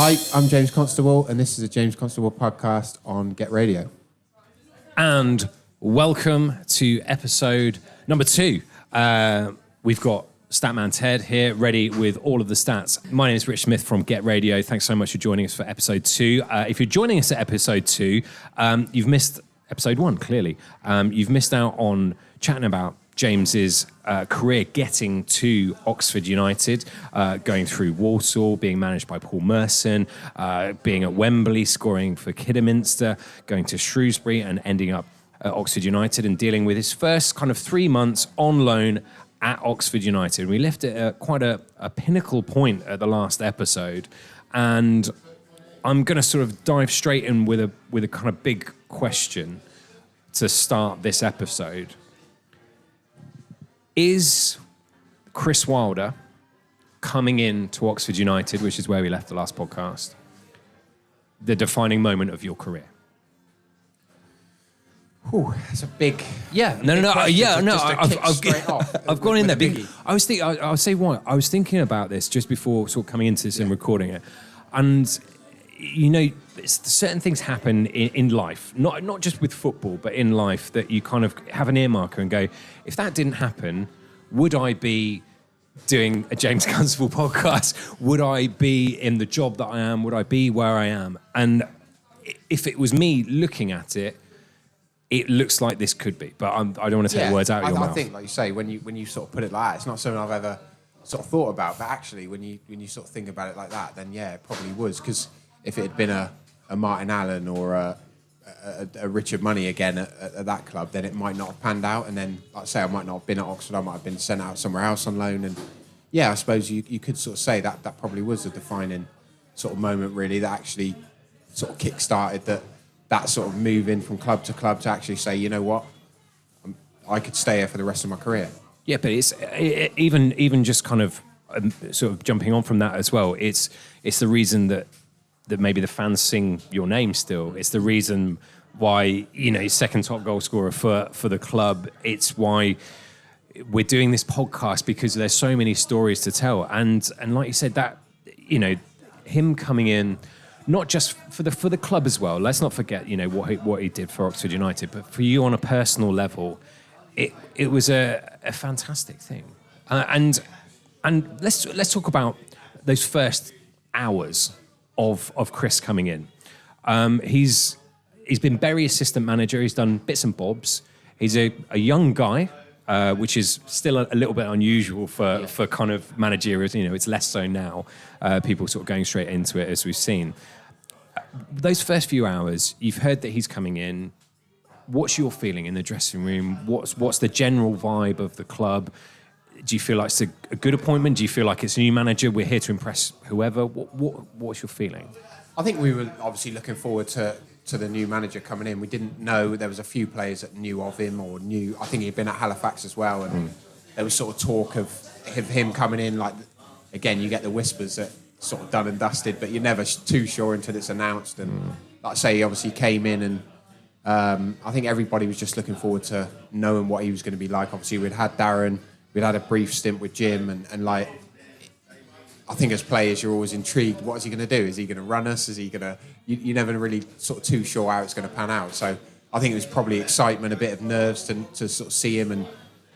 Hi, I'm James Constable, and this is a James Constable podcast on Get Radio. And welcome to episode number 2. We've got Statman Ted here, ready with all of the stats. My name is Rich Smith from Get Radio. Thanks so much for joining us for episode 2. If you're joining us at episode 2, you've missed episode 1, clearly. You've missed out on chatting about James's career getting to Oxford United, going through Walsall, being managed by Paul Merson, being at Wembley, scoring for Kidderminster, going to Shrewsbury and ending up at Oxford United and dealing with his first kind of 3 months on loan at Oxford United. We left it at quite a pinnacle point at the last episode, and I'm going to sort of dive straight in with a kind of big question to start this episode. Is Chris Wilder coming in to Oxford United, which is where we left the last podcast, the defining moment of your career? Ooh, that's a big. Yeah, I've gone in there. I was thinking. I'll say why. I was thinking about this just before sort of coming into this and recording it, and you know, certain things happen in life, not just with football, but in life, that you kind of have an earmarker and go, if that didn't happen, would I be doing a James Constable podcast? Would I be in the job that I am? Would I be where I am? And if it was me looking at it, it looks like this could be. But I don't want to take words out of your mouth. I think, like you say, when you sort of put it like that, it's not something I've ever sort of thought about. But actually, when you sort of think about it like that, then yeah, it probably was. Because if it had been a Martin Allen or a Richard Money again at that club, then it might not have panned out. And then, like I say, I might not have been at Oxford. I might have been sent out somewhere else on loan. And yeah, I suppose you could sort of say that probably was a defining sort of moment, really, that actually sort of kick-started that sort of move in from club to club to actually say, you know what, I could stay here for the rest of my career. Yeah, but it's even just kind of sort of jumping on from that as well. It's the reason that maybe the fans sing your name still. It's the reason why, you know, he's second top goal scorer for the club. It's why we're doing this podcast, because there's so many stories to tell. And like you said, that, you know, him coming in, not just for the club as well. Let's not forget, you know, what he did for Oxford United, but for you on a personal level, it was a fantastic thing. And let's talk about those first hours of Chris coming in. He's been Bury assistant manager. He's done bits and bobs. He's a young guy, which is still a little bit unusual for kind of managerial. You know, it's less so now. People sort of going straight into it, as we've seen. Those first few hours, you've heard that he's coming in. What's your feeling in the dressing room? What's the general vibe of the club? Do you feel like it's a good appointment? Do you feel like it's a new manager? We're here to impress whoever. What's your feeling? I think we were obviously looking forward to the new manager coming in. We didn't know, there was a few players that knew of him or knew. I think he'd been at Halifax as well, and there was sort of talk of him coming in. Like, again, you get the whispers that sort of done and dusted, but you're never too sure until it's announced. And like I say, he obviously came in, and I think everybody was just looking forward to knowing what he was going to be like. Obviously, we'd had Darren. We'd had a brief stint with Jim, and like, I think as players, you're always intrigued. What is he going to do? Is he going to run us? Is he going to... You're never really sort of too sure how it's going to pan out. So I think it was probably excitement, a bit of nerves to sort of see him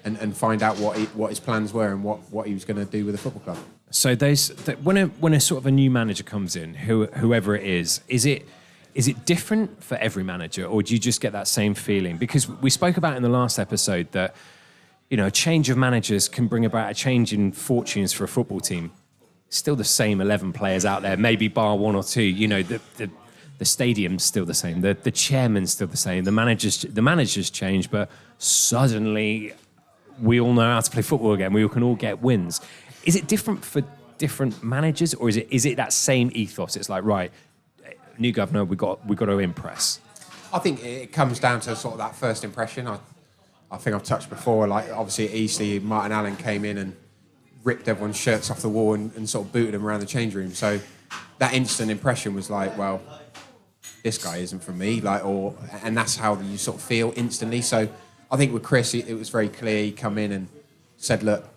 and find out what his plans were and what he was going to do with the football club. So when a sort of a new manager comes in, whoever it is it different for every manager, or do you just get that same feeling? Because we spoke about in the last episode that, you know, a change of managers can bring about a change in fortunes for a football team. Still the same 11 players out there, maybe bar one or two. You know, the stadium's still the same, the chairman's still the same, the managers change, but suddenly we all know how to play football again. We can all get wins. Is it different for different managers, or is it that same ethos? It's like, right, new governor, we got to impress. I think it comes down to sort of that first impression. I think I've touched before, like obviously at Eastleigh, Martin Allen came in and ripped everyone's shirts off the wall and sort of booted them around the change room. So that instant impression was like, well, this guy isn't for me, and that's how you sort of feel instantly. So I think with Chris, it was very clear. He come in and said, look,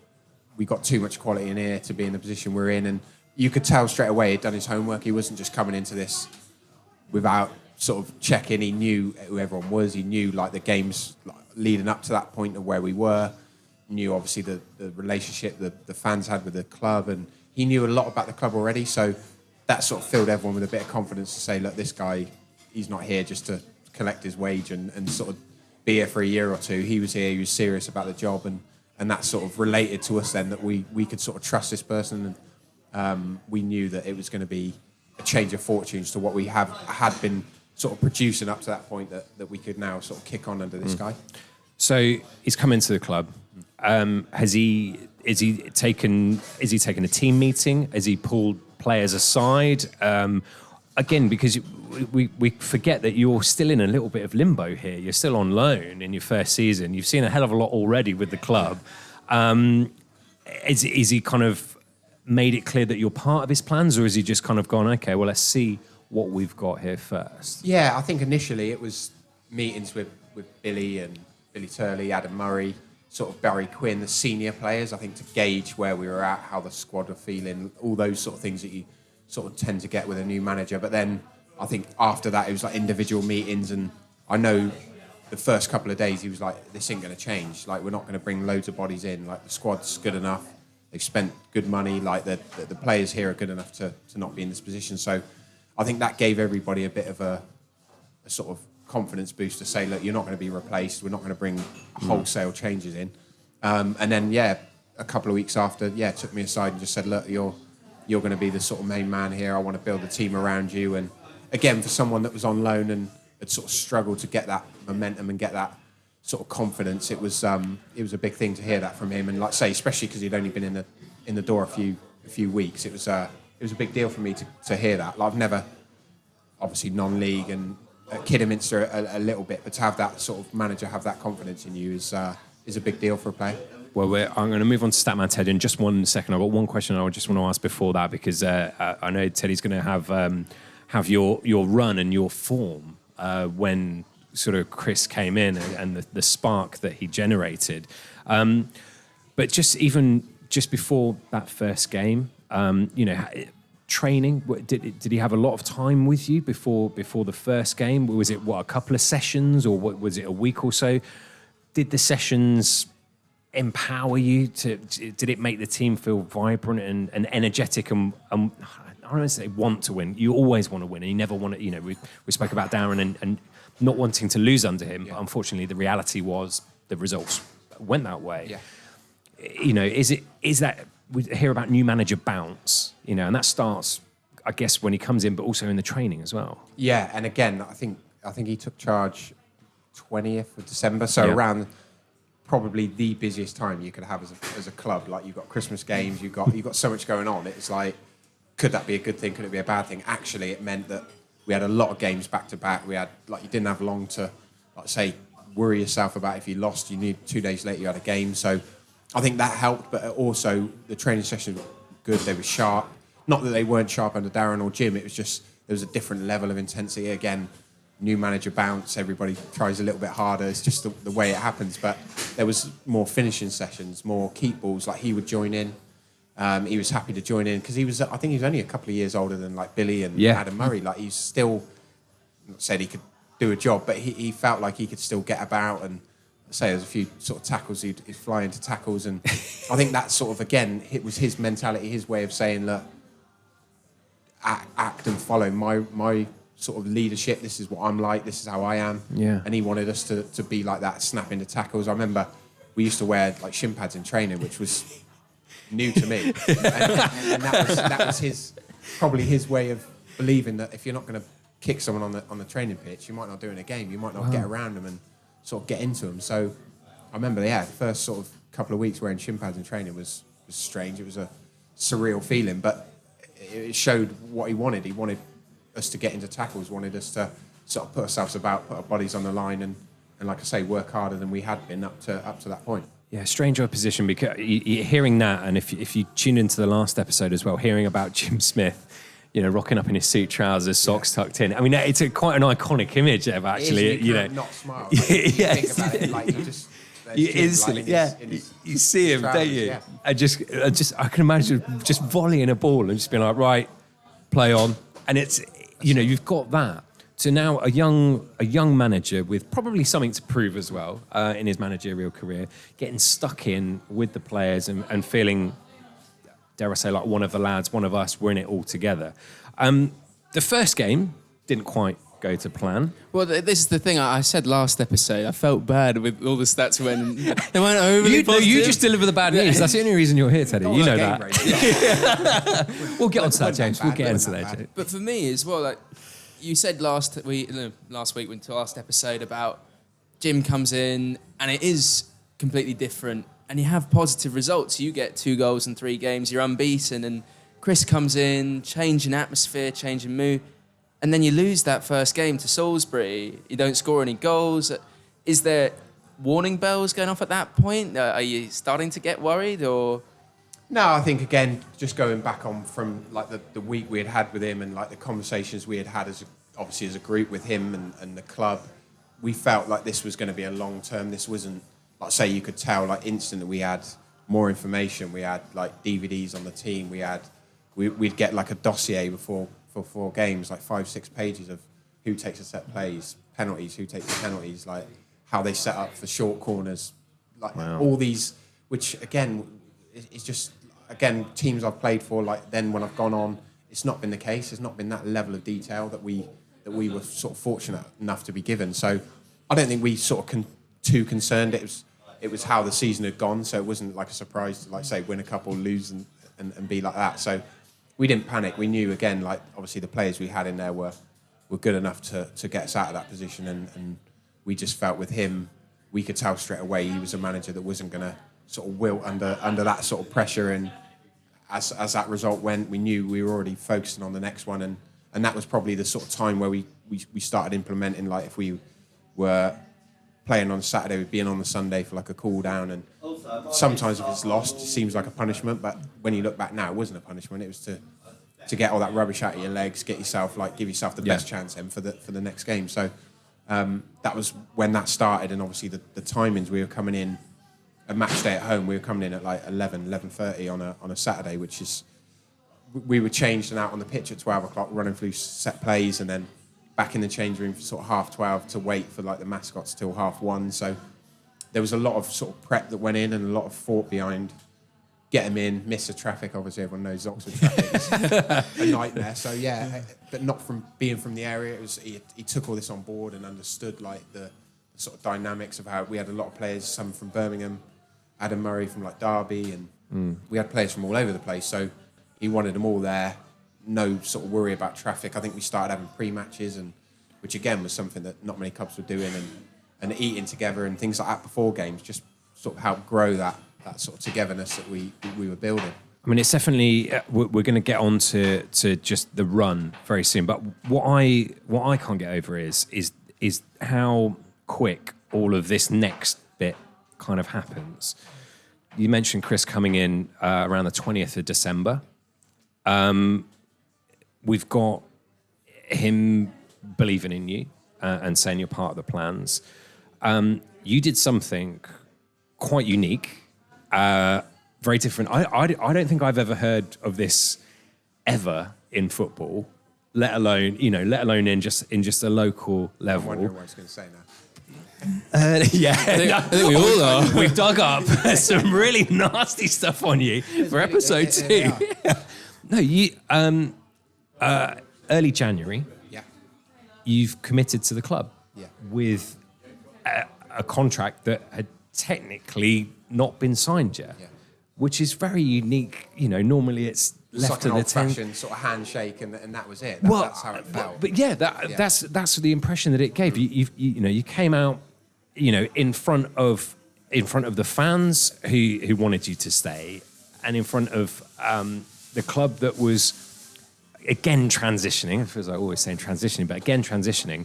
we got too much quality in here to be in the position we're in, and you could tell straight away he'd done his homework. He wasn't just coming into this without sort of checking. He knew who everyone was. He knew like the games leading up to that point of where we were. Knew obviously the relationship the fans had with the club, and he knew a lot about the club already. So that sort of filled everyone with a bit of confidence to say, look, this guy, he's not here just to collect his wage and sort of be here for a year or two. He was here, he was serious about the job, and that sort of related to us then, that we could sort of trust this person, and we knew that it was going to be a change of fortunes to what we had been sort of producing up to that point, that we could now sort of kick on under this guy. So he's come into the club. Has he taken a team meeting? Has he pulled players aside? Again, because we forget that you're still in a little bit of limbo here. You're still on loan in your first season. You've seen a hell of a lot already with the club. Is he kind of made it clear that you're part of his plans, or is he just kind of gone, okay, well, let's see what we've got here first? Yeah, I think initially it was meetings with Billy and Billy Turley, Adam Murray, sort of Barry Quinn, the senior players, I think, to gauge where we were at, how the squad were feeling, all those sort of things that you sort of tend to get with a new manager. But then I think after that, it was like individual meetings, and I know the first couple of days he was like, this ain't going to change. Like, we're not going to bring loads of bodies in. Like, the squad's good enough. They've spent good money. Like, the players here are good enough to not be in this position. So I think that gave everybody a bit of a sort of confidence boost to say, look, you're not going to be replaced. We're not going to bring wholesale changes in. And then, a couple of weeks after, took me aside and just said, look, you're going to be the sort of main man here. I want to build a team around you. And again, for someone that was on loan and had sort of struggled to get that momentum and get that sort of confidence, it was a big thing to hear that from him. And like I say, especially because he'd only been in the door a few weeks, it was a big deal for me to hear that. Like, I've never, obviously non-league and at Kidderminster a little bit, but to have that sort of manager have that confidence in you is a big deal for a player. Well, I'm going to move on to Statman Ted in just 1 second. I've got one question I just want to ask before that, because I know Teddy's going to have your run and your form when sort of Chris came in and the spark that he generated. But just before that first game, training, did he have a lot of time with you before the first game? Was it a couple of sessions, or was it a week or so? Did the sessions empower you? Did it make the team feel vibrant and energetic and I don't want to say want to win? You always want to win, and you never want to. We spoke about Darren and not wanting to lose under him, but unfortunately the reality was the results went that way. Is that we hear about new manager bounce, and that starts, I guess, when he comes in, but also in the training as well. Yeah, and again, I think he took charge 20th of December, so around probably the busiest time you could have as a club. Like, you've got Christmas games, you've got so much going on. It's like, could that be a good thing? Could it be a bad thing? Actually, it meant that we had a lot of games back to back. We had, like, you didn't have long to, like, say, worry yourself about if you lost. You knew 2 days later you had a game. So I think that helped, but also the training sessions were good. They were sharp. Not that they weren't sharp under Darren or Jim. It was just there was a different level of intensity. Again, new manager bounce. Everybody tries a little bit harder. It's just the way it happens. But there was more finishing sessions, more keep balls. Like, he would join in. He was happy to join in because I think he was only a couple of years older than like Billy and Adam Murray. Like, he's still, not said he could do a job, but he felt like he could still get about, and say there's a few sort of tackles he'd fly into tackles, and I think that sort of, again, it was his mentality, his way of saying, look, act and follow my sort of leadership. This is what I'm like. This is how I am. Yeah. And he wanted us to be like that, snap into tackles. I remember we used to wear like shin pads in training, which was new to me, and that was probably his way of believing that if you're not going to kick someone on the training pitch, you might not do it in a game. You might not get around them and sort of get into them. So I remember, the first sort of couple of weeks wearing shin pads in training was strange. It was a surreal feeling, but it showed what he wanted. He wanted us to get into tackles, wanted us to sort of put ourselves about, put our bodies on the line, and like I say, work harder than we had been up to that point. Yeah, strange opposition, because you're hearing that, and if you tune into the last episode as well, hearing about Jim Smith, rocking up in his suit trousers, socks tucked in. I mean, it's quite an iconic image of actually, not smart. Like, you think about it, like, there's You Jim, instantly, you see him, trousers, don't you? yeah. I can imagine just volleying a ball and just being like, right, play on. And it's, you've got that. So now a young manager with probably something to prove as well in his managerial career, getting stuck in with the players and feeling, dare I say, like one of the lads, one of us, we're in it all together. The first game didn't quite go to plan. Well, this is the thing I said last episode. I felt bad with all the stats when they weren't overly positive. You just deliver the bad news. That's the only reason you're here, Teddy. You know that. We'll get onto that, James. We'll get into that, James. But for me as well, like you said last week, went to last episode about Jim comes in and it is completely different, and you have positive results. You get 2 goals in 3 games. You're unbeaten, and Chris comes in, changing atmosphere, changing mood. And then you lose that first game to Salisbury. You don't score any goals. Is there warning bells going off at that point? Are you starting to get worried, or? No, I think again, just going back on from like the week we had with him and like the conversations we had obviously as a group with him and the club, we felt like this was going to be a long term. This wasn't like, say, you could tell like instantly we had more information. We had like DVDs on the team. We'd get like a dossier for 4 games, like 5-6 pages of who takes a set plays, penalties, who takes the penalties, like how they set up for short corners, like all these, which again is just teams I've played for. Like then when I've gone on, it's not been the case. There's not been that level of detail that we were sort of fortunate enough to be given. So I don't think we sort of too concerned. It was how the season had gone, so it wasn't like a surprise to like say win a couple, lose and be like that. So we didn't panic. We knew, again, like obviously the players we had in there were good enough to get us out of that position, and we just felt with him, we could tell straight away he was a manager that wasn't going to sort of wilt under that sort of pressure. And as that result went, we knew we were already focusing on the next one, and that was probably the sort of time where we started implementing, like if we were playing on Saturday, we'd be in on the Sunday for like a cool down, and sometimes if it's lost, it seems like a punishment, but when you look back now, it wasn't a punishment. It was to get all that rubbish out of your legs, give yourself the best chance then for the next game. So that was when that started, and obviously the timings, we were coming in a match day at home. We were coming in at like 11:30 on a Saturday, which is we were changed and out on the pitch at 12 o'clock, running through set plays, and then back in the change room for sort of 12:30 to wait for like the mascots till 1:30. So there was a lot of sort of prep that went in and a lot of thought behind get them in, miss the traffic. Obviously, everyone knows Oxford traffic is a nightmare. So yeah, but not from being from the area. It was he took all this on board and understood like the sort of dynamics of how we had a lot of players, some from Birmingham, Adam Murray from like Derby, and we had players from all over the place. So he wanted them all there. No sort of worry about traffic. I think we started having pre-matches, and which again was something that not many clubs were doing, and eating together and things like that before games just sort of helped grow that sort of togetherness that we were building. I mean, it's definitely we're going to get on to just the run very soon. But what I can't get over is how quick all of this next bit kind of happens. You mentioned Chris coming in around the 20th of December. We've got him believing in you and saying you're part of the plans. You did something quite unique, very different. I don't think I've ever heard of this ever in football, let alone in just a local level. I'm wondering what I was going to say now. Yeah, I think we all are. We've dug up some really nasty stuff on you for episode 2. No, you early January. Yeah. You've committed to the club. Yeah. With a contract that had technically not been signed yet, which is very unique. You know, normally it's left like to an the old-fashioned sort of handshake, and that was it. That's how it felt. But yeah, that's the impression that it gave. You came out, in front of the fans who wanted you to stay, and in front of the club that was again transitioning. It feels like always saying transitioning, but again transitioning.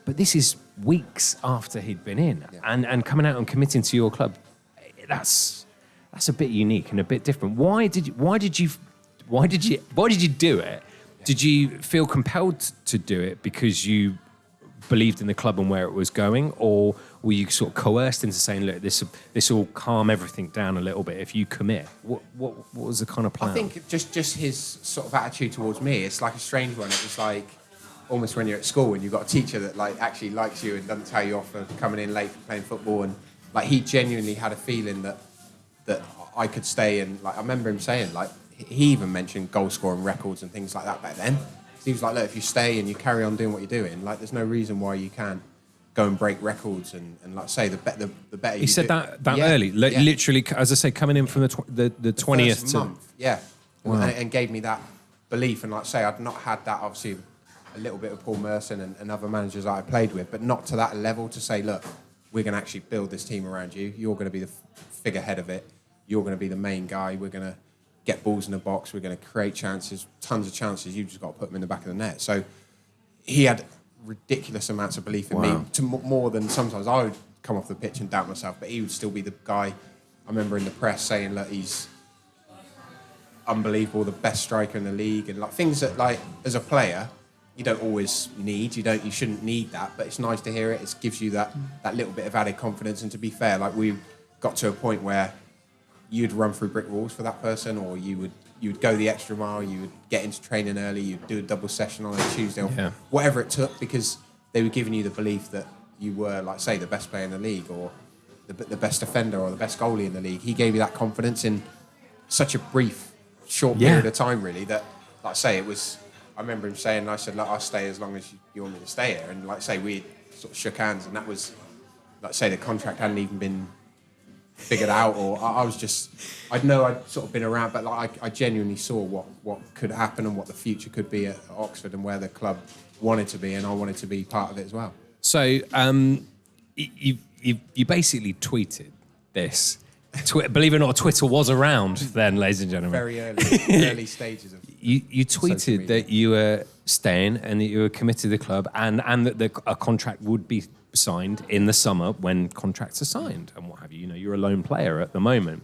But this is weeks after he'd been in, and coming out and committing to your club. That's a bit unique and a bit different. Why did you do it? Did you feel compelled to do it because you believed in the club and where it was going, or were you sort of coerced into saying, look, this will calm everything down a little bit if you commit? What was the kind of plan? I think just his sort of attitude towards me, it's like a strange one. It was like almost when you're at school and you've got a teacher that like actually likes you and doesn't tell you off for coming in late for playing football, and like he genuinely had a feeling that I could stay. And like I remember him saying, like he even mentioned goal scoring records and things like that back then. He was like, look, if you stay and you carry on doing what you're doing, like there's no reason why you can't go and break records, and like say the better he said that early, literally, as I say, coming in from the 20th month, wow. and gave me that belief. And like say, I'd not had that, obviously a little bit of Paul Merson and other managers that I played with, but not to that level to say, look, we're going to actually build this team around you. You're going to be the figurehead of it. You're going to be the main guy. We're going to get balls in the box. We're going to create chances, tons of chances. You've just got to put them in the back of the net. So he had ridiculous amounts of belief in me, to more than sometimes I would come off the pitch and doubt myself, but he would still be the guy. I remember in the press saying, look, he's unbelievable, the best striker in the league, and like things that like as a player you don't always need. You shouldn't need that, but it's nice to hear it. It gives you that little bit of added confidence. And to be fair, like we got to a point where you'd run through brick walls for that person, or you would go the extra mile, you would get into training early, you'd do a double session on a Tuesday, or whatever it took, because they were giving you the belief that you were, like, say, the best player in the league, or the best defender, or the best goalie in the league. He gave you that confidence in such a brief, short period of time, really, that, like, say, it was... I remember him saying, I said, look, I'll stay as long as you want me to stay here. And, like, say, we sort of shook hands, and that was, like, say, the contract hadn't even been figured out, or I was just... I'd sort of been around, but like I genuinely saw what could happen and what the future could be at Oxford and where the club wanted to be, and I wanted to be part of it as well. So you basically tweeted this. Believe it or not, Twitter was around then, ladies and gentlemen. Very early stages of you tweeted that you were staying and that you were committed to the club, and that a contract would be signed in the summer when contracts are signed and what have you. You know, you're a lone player at the moment.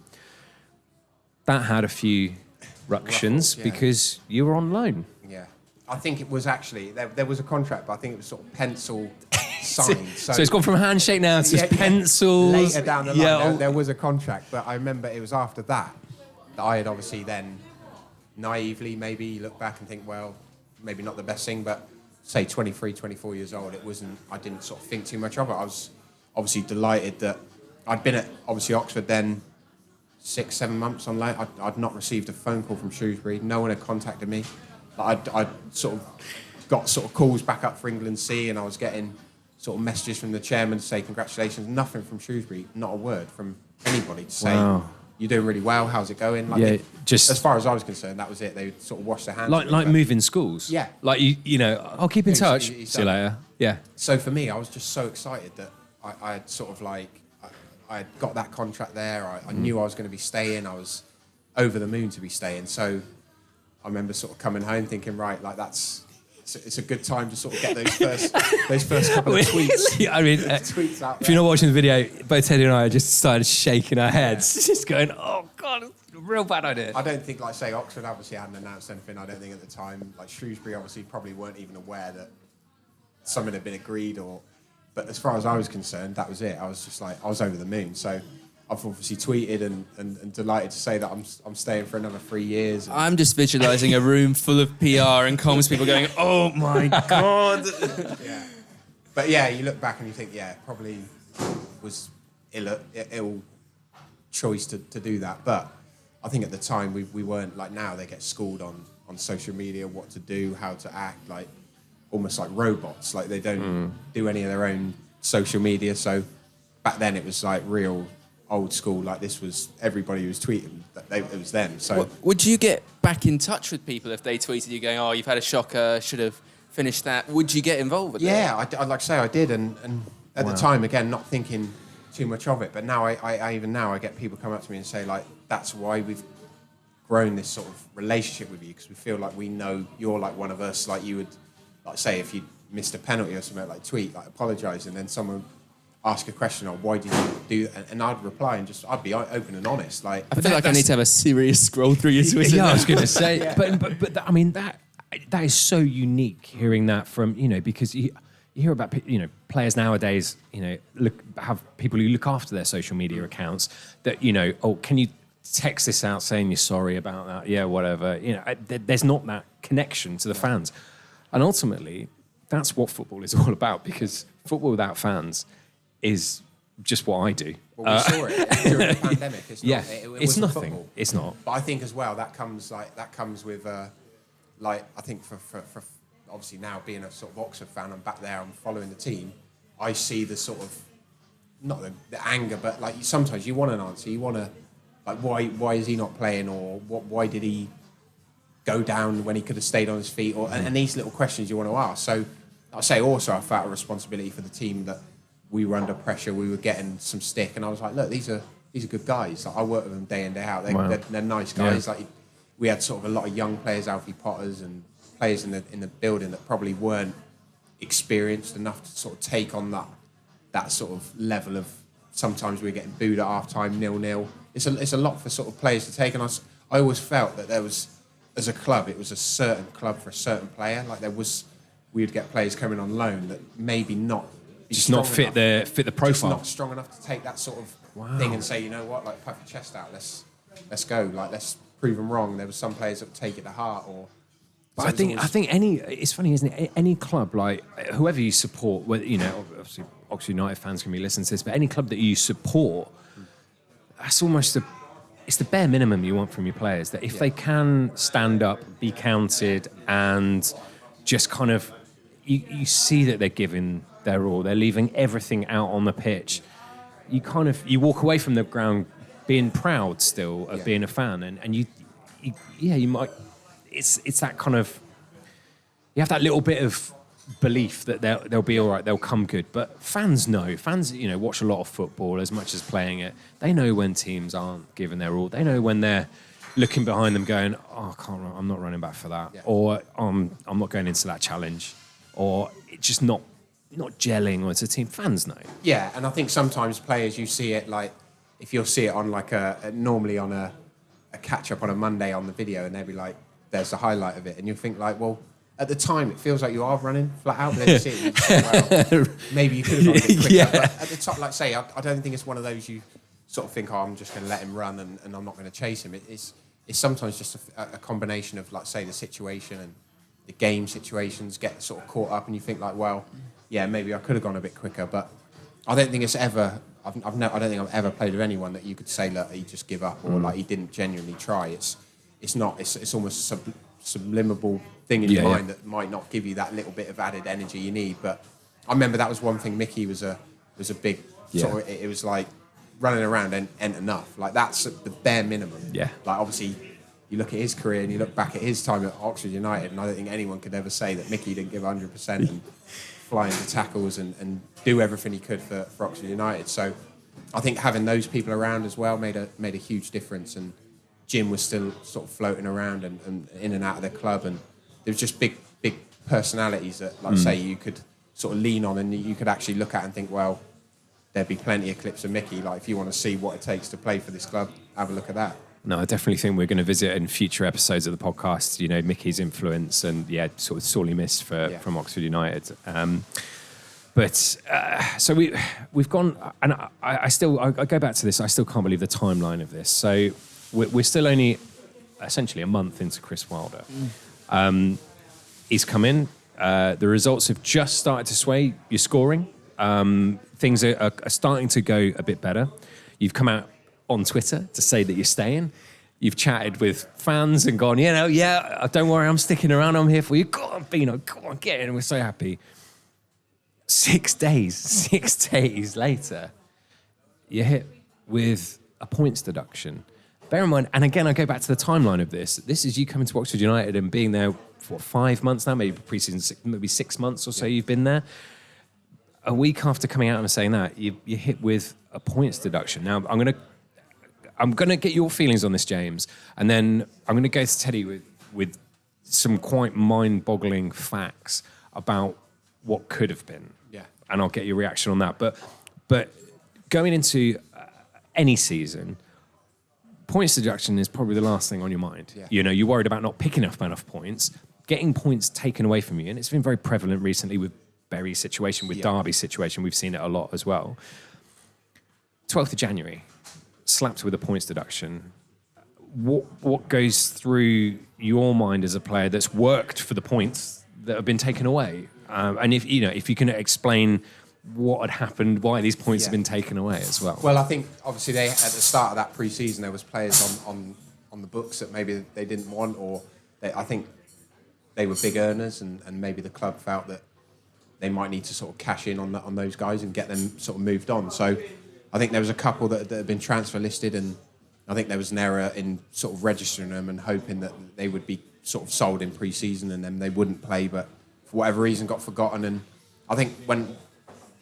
That had a few ructions because you were on loan. Yeah. I think it was actually, there was a contract, but I think it was sort of pencil signed. So it's gone from handshake now to pencils. Later down the line, there was a contract, but I remember it was after that I had obviously then naively maybe look back and think, well, maybe not the best thing, but say 23, 24 years old, I didn't sort of think too much of it. I was obviously delighted that I'd been at obviously Oxford then 6-7 months on loan. I'd not received a phone call from Shrewsbury. No one had contacted me. I'd sort of got sort of calls back up for England C, and I was getting sort of messages from the chairman to say congratulations. Nothing from Shrewsbury, not a word from anybody to say you're doing really well. How's it going? Like just as far as I was concerned, that was it. They would sort of wash their hands. Like moving schools. Yeah. Like you know, I'll keep in touch. See you later. Yeah. So for me, I was just so excited that I had sort of like I had got that contract there. I knew I was going to be staying. I was over the moon to be staying. So I remember sort of coming home thinking, right, like it's a good time to sort of get those first couple of tweets. I mean, tweets out if you're not watching the video, both Teddy and I just started shaking our heads, just going, "Oh God, it's a real bad idea." I don't think, like say, Oxford obviously hadn't announced anything. I don't think at the time, like Shrewsbury obviously probably weren't even aware that something had been agreed. But as far as I was concerned, that was it. I was just like, I was over the moon. So I've obviously tweeted and delighted to say that I'm staying for another 3 years. I'm just visualising a room full of PR and comms people going, "Oh my God." Yeah. But yeah, you look back and you think, yeah, probably was ill choice to do that. But I think at the time we weren't like now. They get schooled on social media, what to do, how to act, like almost like robots. Like they don't do any of their own social media. So back then it was like real old school. Like this was everybody who was tweeting. It was them. So would you get back in touch with people if they tweeted you going, "Oh, you've had a shocker, should have finished that"? Would you get involved with that? Yeah, I'd like to say I did, and at the time again not thinking too much of it. But now I even now I get people come up to me and say like, that's why we've grown this sort of relationship with you, because we feel like we know you're like one of us. Like you would, like say if you missed a penalty or something, like tweet, like apologise, and then someone ask a question on why did you do that, and I'd reply and I'd be open and honest. Like I feel like I need to have a serious scroll through your Twitter. Yeah, I was going to say, but I mean that is so unique hearing that from, you know, because you hear about players nowadays, have people who look after their social media accounts that, oh, can you text this out saying you're sorry about that? Yeah, whatever. There's not that connection to the fans. And ultimately, that's what football is all about, because football without fans is just what I do. Well, we saw it during the pandemic. It's not, it's nothing. Football. It's not. But I think as well that comes with I think for obviously now being a sort of Oxford fan, I'm back there, I'm following the team. I see the sort of not the anger, but like sometimes you want an answer. You want to like why is he not playing, or why did he go down when he could have stayed on his feet, or and these little questions you want to ask. So I say also I felt a responsibility for the team that we were under pressure, we were getting some stick, and I was like, look, these are good guys. Like, I work with them day in day out. They're nice guys. Yeah. Like we had sort of a lot of young players, Alfie Potters, and players in the building that probably weren't experienced enough to sort of take on that sort of level of. Sometimes we're getting booed at half time, 0-0. It's a lot for sort of players to take, and I always felt that there was, as a club, it was a certain club for a certain player. Like we would get players coming on loan that maybe not. Just not fit the profile. Just not strong enough to take that sort of thing and say, you know what, like puff your chest out, let's go, like let's prove them wrong. There were some players that would take it to heart, or. But I think it's funny, isn't it? Any club, like whoever you support, whether obviously Oxford United fans can be listening to this, but any club that you support, that's almost it's the bare minimum you want from your players. That if they can stand up, be counted, and just kind of you see that they're giving their all, they're leaving everything out on the pitch. You walk away from the ground being proud still of being a fan, and you might. It's that kind of, you have that little bit of belief that they'll be all right, they'll come good. But fans know. Fans, watch a lot of football as much as playing it. They know when teams aren't giving their all. They know when they're looking behind them going, oh, I can't run, I'm not running back for that. Yeah. Or I'm not going into that challenge. Or it's just not gelling, or it's a team. Fans know. Yeah, and I think sometimes players, you see it like, if you'll see it on like normally on a catch-up on a Monday on the video, and they'll be like, there's a highlight of it, and you think like, well, at the time it feels like you are running flat out, but then you see it, and you think, well, maybe you could have gone a bit quicker. Yeah. But at the top, like say, I don't think it's one of those you sort of think, oh, I'm just going to let him run and I'm not going to chase him. It's sometimes just a combination of, like say, the situation and the game situations get sort of caught up, and you think like, well, yeah, maybe I could have gone a bit quicker, but I don't think it's ever. I don't think I've ever played with anyone that you could say, look, he just give up, or like he didn't genuinely try. It's not. It's almost a sublimable thing in your mind that might not give you that little bit of added energy you need. But I remember that was one thing. Mickey was a big sort of, it was like running around and enough. Like that's the bare minimum. Yeah. Like obviously, you look at his career and you look back at his time at Oxford United, and I don't think anyone could ever say that Mickey didn't give 100% and fly into tackles and do everything he could for Oxford United. So I think having those people around as well made a huge difference. And Jim was still sort of floating around and in and out of the club, and there was just big personalities that, like say, you could sort of lean on, and you could actually look at and think, well, there'd be plenty of clips of Mickey. Like if you want to see what it takes to play for this club, have a look at that. No, I definitely think we're going to visit in future episodes of the podcast, Mickey's influence, and sort of sorely missed from Oxford United. So we've gone, and I go back to this. I still can't believe the timeline of this. So we're still only essentially a month into Chris Wilder. He's come in. The results have just started to sway. You're scoring. Things are starting to go a bit better. You've come out on Twitter to say that you're staying. You've chatted with fans and gone, don't worry, I'm sticking around. I'm here for you. Go on, Bino. Go on, get in. We're so happy. 6 days later, you're hit with a points deduction. Bear in mind, and again, I go back to the timeline of this. This is you coming to Oxford United and being there for 5 months now, maybe pre-season, maybe 6 months or so you've been there. A week after coming out and saying that, you're hit with a points deduction. Now, I'm gonna get your feelings on this, James, and then I'm gonna go to Teddy with some quite mind-boggling facts about what could have been. Yeah. And I'll get your reaction on that. But going into any season, points deduction is probably the last thing on your mind. Yeah. You're worried about not picking up enough points, getting points taken away from you, and it's been very prevalent recently with Bury situation, with Derby situation. We've seen it a lot as well. 12th of January, slapped with a points deduction. What goes through your mind as a player that's worked for the points that have been taken away? And if you can explain what had happened, why these points have been taken away as well. Well, I think obviously at the start of that pre-season there was players on the books that maybe they didn't want, or I think they were big earners, and maybe the club felt that they might need to sort of cash in on those guys and get them sort of moved on. So I think there was a couple that had been transfer listed, and I think there was an error in sort of registering them and hoping that they would be sort of sold in pre-season and then they wouldn't play, but for whatever reason got forgotten. And I think when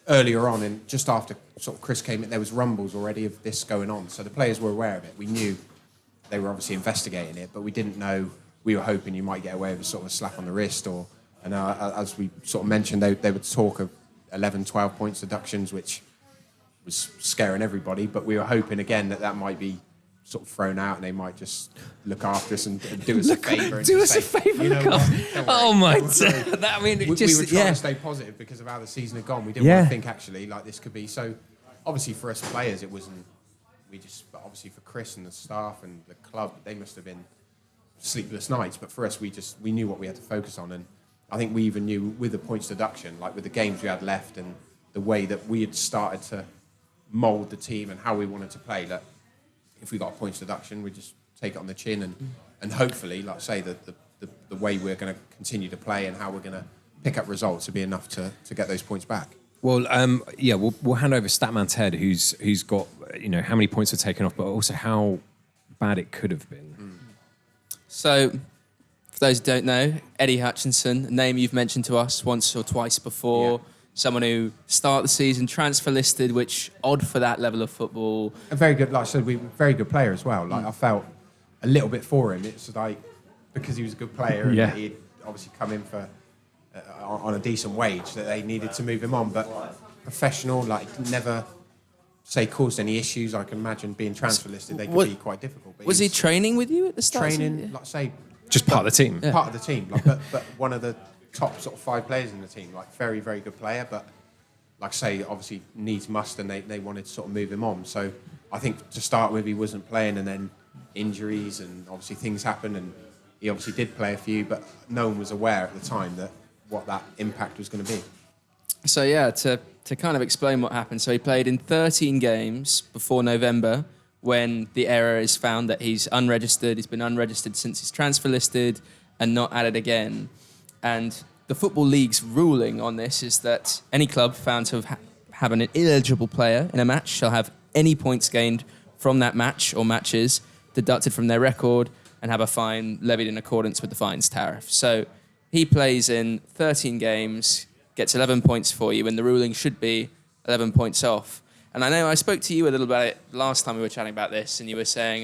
earlier on, and just after sort of Chris came in, there was rumbles already of this going on. So the players were aware of it. We knew they were obviously investigating it, but we didn't know. We were hoping you might get away with sort of a slap on the wrist, and as we sort of mentioned, they would talk of 11, 12 points deductions, which was scaring everybody. But we were hoping again that might be sort of thrown out, and they might just look after us and do us a favour. Do us a favour. You know what? Oh my God! I mean, we were trying to stay positive because of how the season had gone. We didn't want to think actually like this could be. So obviously for us players, it wasn't. But obviously for Chris and the staff and the club, they must have been sleepless nights. But for us, we knew what we had to focus on, and I think we even knew with the points deduction, like with the games we had left and the way that we had started to mould the team and how we wanted to play, that if we got a points deduction, we just take it on the chin and hopefully, like I say, the way we're going to continue to play and how we're going to pick up results will be enough to get those points back. Well, we'll hand over Statman Ted, who's got how many points were taken off, but also how bad it could have been. So, for those who don't know, Eddie Hutchinson, a name you've mentioned to us once or twice before. Someone who started the season transfer listed, which odd for that level of football. A very good, like I said, very good player as well. Like I felt a little bit for him. It's like because he was a good player and he'd obviously come in for on a decent wage that they needed to move him on. But professional, like never caused any issues. I can imagine being transfer listed, they could be quite difficult. But was he training with you at the start? Training, like say, just part of the team. Part of the team, like, but one of the top sort of 5 players in the team, like very, very good player, but like I say, obviously needs must, and they wanted to sort of move him on. So I think to start with he wasn't playing, and then injuries and obviously things happened, and he obviously did play a few, but no one was aware at the time that what that impact was going to be. So to kind of explain what happened, so he played in 13 games before November when the error is found that he's unregistered. He's been unregistered since he's transfer listed and not added again. And the Football League's ruling on this is that any club found to have an ineligible player in a match shall have any points gained from that match or matches deducted from their record and have a fine levied in accordance with the fines tariff. So he plays in 13 games, gets 11 points for you, and the ruling should be 11 points off. And I know I spoke to you a little about it last time we were chatting about this, and you were saying,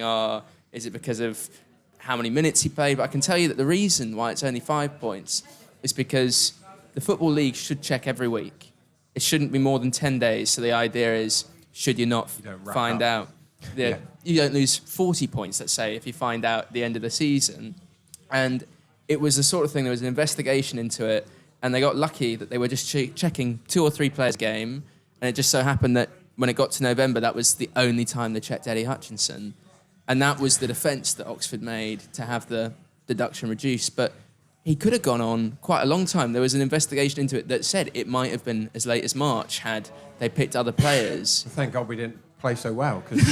is it because of how many minutes he played? But I can tell you that the reason why it's only 5 points is because the Football League should check every week. It shouldn't be more than 10 days. So the idea is, should you not find out, you don't lose 40 points, let's say, if you find out at the end of the season. And it was the sort of thing, there was an investigation into it, and they got lucky that they were just checking 2 or 3 players a game, and it just so happened that when it got to November, that was the only time they checked Eddie Hutchinson. And that was the defence that Oxford made to have the deduction reduced. But he could have gone on quite a long time. There was an investigation into it that said it might have been as late as March had they picked other players. Well, thank God we didn't play so well, because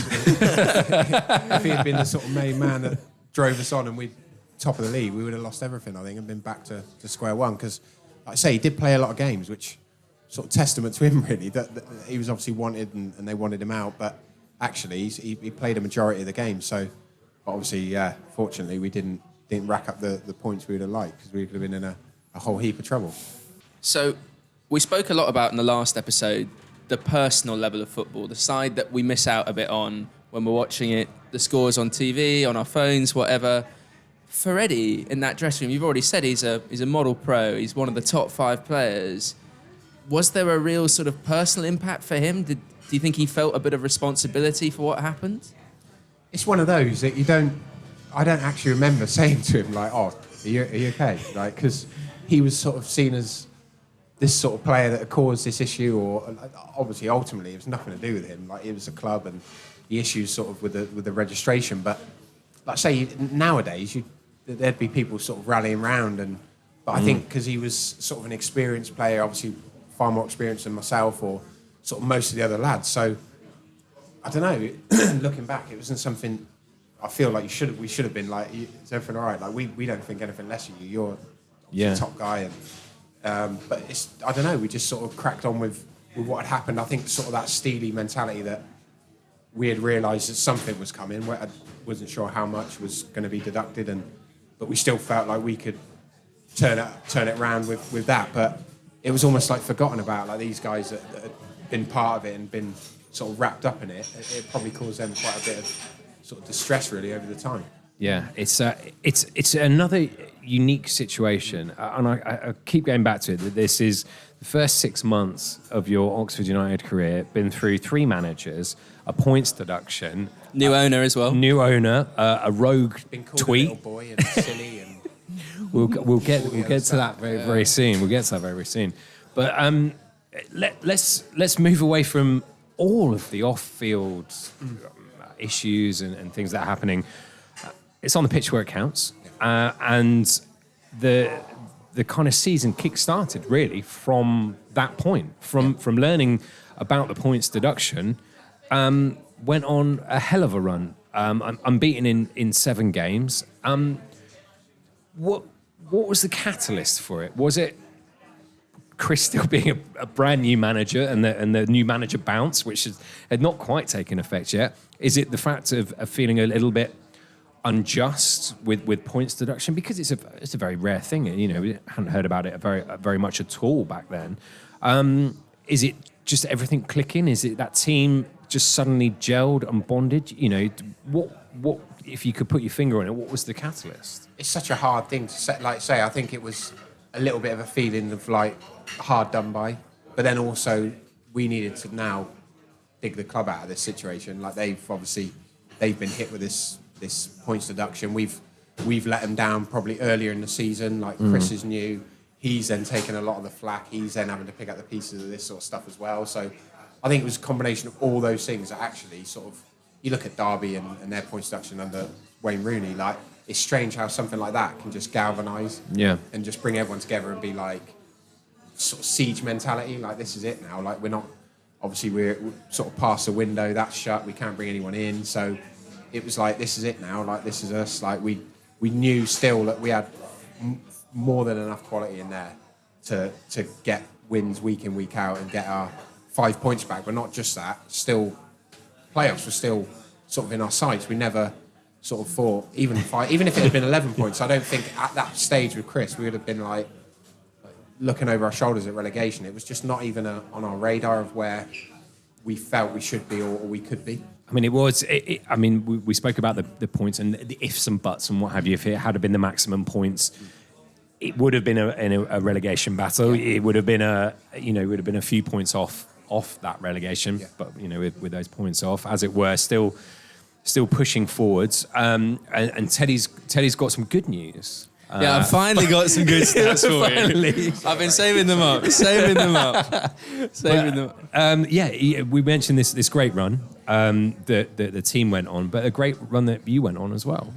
if he had been the sort of main man that drove us on and we top of the league, we would have lost everything, I think, and been back to square one. Because, like I say, he did play a lot of games, which sort of testament to him, really, that he was obviously wanted and they wanted him out, but actually he played a majority of the games. So obviously, fortunately, we didn't rack up the points we would have liked, because we could have been in a whole heap of trouble. So we spoke a lot about in the last episode the personal level of football, the side that we miss out a bit on when we're watching it, the scores on TV, on our phones, whatever. For Eddie, in that dressing room, you've already said he's a model pro, he's one of the top 5 players. Was there a real sort of personal impact for him? Do you think he felt a bit of responsibility for what happened? It's one of those that I don't actually remember saying to him, like, are you okay? Like, because he was sort of seen as this sort of player that had caused this issue, or obviously ultimately it was nothing to do with him. Like, it was a club and the issues sort of with the registration. But like I say, nowadays there'd be people sort of rallying round, but I think because he was sort of an experienced player, obviously far more experienced than myself or sort of most of the other lads. So I don't know. Looking back, it wasn't something. I feel like we should have been like, is everything all right? Like, we don't think anything less of you. You're the top guy. But I don't know, we just sort of cracked on with what had happened. I think sort of that steely mentality that we had realised that something was coming. I wasn't sure how much was going to be deducted, but we still felt like we could turn it around with that. But it was almost like forgotten about, like these guys that had been part of it and been sort of wrapped up in it. It probably caused them quite a bit of sort of distress really over the time. Yeah, it's another unique situation, and I keep going back to it. That this is the first 6 months of your Oxford United career, been through 3 managers, a points deduction, new owner as well, a rogue been called tweet. A little boy and silly, and we'll get to that very soon. We'll get to that very soon. But let's move away from all of the off-field issues and things that are happening. It's on the pitch where it counts, and the kind of season kick-started really from that point, from learning about the points deduction. Went on a hell of a run, unbeaten in 7 games. What was the catalyst for it? Was it Chris still being a brand new manager and the new manager bounce, which had not quite taken effect yet? Is it the fact of feeling a little bit unjust with points deduction, because it's a very rare thing, you know, we hadn't heard about it very much at all back then. Is it just everything clicking? Is it that team just suddenly gelled and bonded? You know, what if you could put your finger on it, what was the catalyst? It's such a hard thing to say. I think it was a little bit of a feeling of like hard done by, but then also we needed to now dig the club out of this situation. Like, they've been hit with this points deduction. We've let them down probably earlier in the season. Like, Chris is new. He's then taken a lot of the flack. He's then having to pick up the pieces of this sort of stuff as well. So I think it was a combination of all those things that actually sort of, you look at Derby and their points deduction under Wayne Rooney, like, it's strange how something like that can just galvanise and just bring everyone together and be like sort of siege mentality. Like, this is it now. Like, we're sort of past the window, that's shut, we can't bring anyone in. So it was like, this is it now, like, this is us. Like, we knew still that we had more than enough quality in there to get wins week in, week out and get our 5 points back. But not just that, still, playoffs were still sort of in our sights. We never sort of thought, even if it had been 11 points, I don't think at that stage with Chris, we would have been like looking over our shoulders at relegation. It was just not even on our radar of where we felt we should be or we could be. I mean, we spoke about the points and the ifs and buts and what have you. If it had been the maximum points, it would have been a relegation battle. Yeah. It would have been a few points off that relegation. Yeah. But, you know, with those points off, as it were, still pushing forwards. And Teddy's got some good news. Yeah, I've finally got some good stats for you. I've been saving them up. We mentioned this great run that the team went on, but a great run that you went on as well.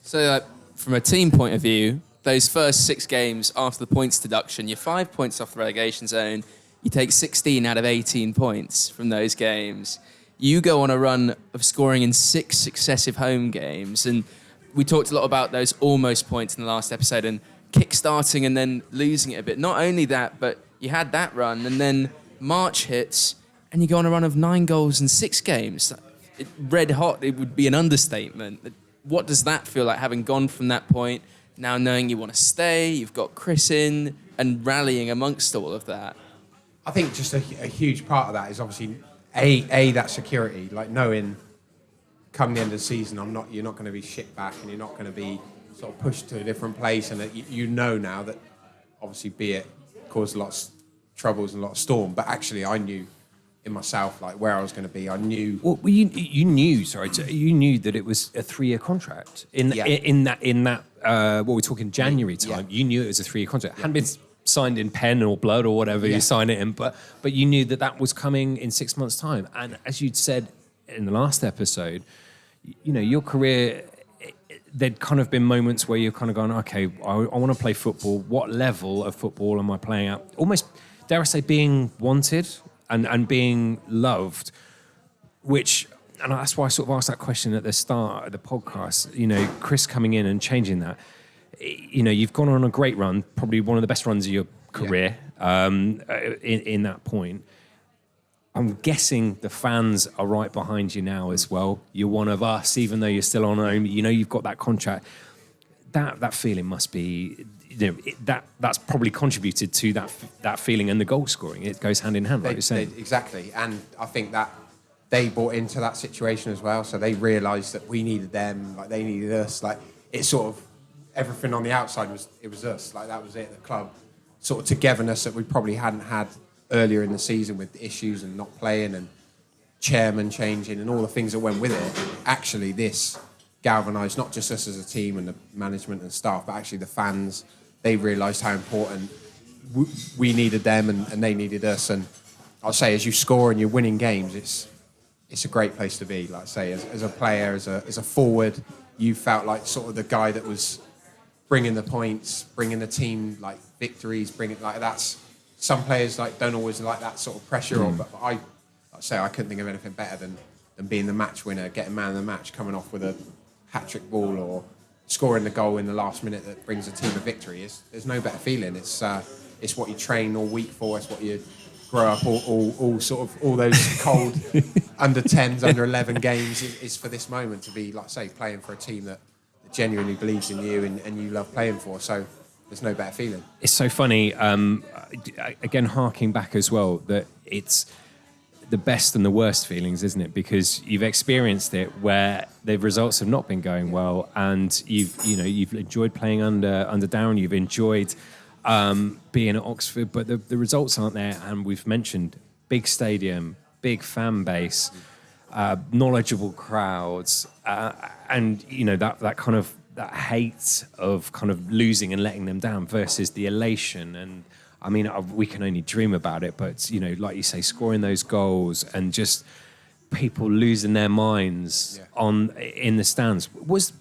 So, from a team point of view, those first 6 games after the points deduction, you're 5 points off the relegation zone. You take 16 out of 18 points from those games. You go on a run of scoring in 6 successive home games, and we talked a lot about those almost points in the last episode and kick-starting and then losing it a bit. Not only that, but you had that run and then March hits and you go on a run of 9 goals in 6 games. Red hot, it would be an understatement. What does that feel like, having gone from that point, now knowing you want to stay, you've got Chris in, and rallying amongst all of that? I think just a huge part of that is obviously, A, that security, like knowing come the end of the season, you're not going to be shipped back and you're not going to be sort of pushed to a different place, and that you know now that obviously be it caused a lot of troubles and a lot of storm, but actually I knew in myself like where I was going to be. I knew. Well, you knew that it was a 3-year contract in that what we're talking January time. Yeah. You knew it was a 3-year contract. Hadn't been signed in pen or blood or whatever you sign it in, but you knew that was coming in 6 months' time. And as you'd said in the last episode, you know, your career, there'd kind of been moments where you're kind of going, okay, I want to play football. What level of football am I playing at? Almost, dare I say, being wanted and being loved, which, and that's why I sort of asked that question at the start of the podcast, you know, Chris coming in and changing that. You know, you've gone on a great run, probably one of the best runs of your career in that point. I'm guessing the fans are right behind you now as well. You're one of us, even though you're still on home. You know, you've got that contract. That feeling must be, you know, that's probably contributed to that feeling and the goal scoring. It goes hand in hand, like you're saying. Exactly. And I think that they bought into that situation as well. So they realised that we needed them, like they needed us. Like it's sort of everything on the outside was us. Like that was it. The club sort of togetherness that we probably hadn't had earlier in the season with the issues and not playing and chairman changing and all the things that went with it. Actually, this galvanised not just us as a team and the management and staff, but actually the fans. They realised how important we needed them and they needed us. And I'll say, as you score and you're winning games, it's a great place to be. Like I say, as a player, as a forward, you felt like sort of the guy that was bringing the points, bringing the team like victories, that's. Some players like don't always like that sort of pressure, but I couldn't think of anything better than being the match winner, getting man of the match, coming off with a hat-trick ball or scoring the goal in the last minute that brings a team a victory. There's no better feeling. It's what you train all week for. It's what you grow up all those cold under 10s, under 11 games is for this moment to be, like I say, playing for a team that genuinely believes in you and you love playing for. So there's no better feeling. It's so funny, again, harking back as well, that it's the best and the worst feelings, isn't it? Because you've experienced it where the results have not been going well, and you've enjoyed playing under Darren, you've enjoyed being at Oxford, but the results aren't there. And we've mentioned big stadium, big fan base, knowledgeable crowds, and you know that kind of that hate of kind of losing and letting them down versus the elation. And I mean, we can only dream about it, but you know, like you say, scoring those goals and just people losing their minds in the stands. Was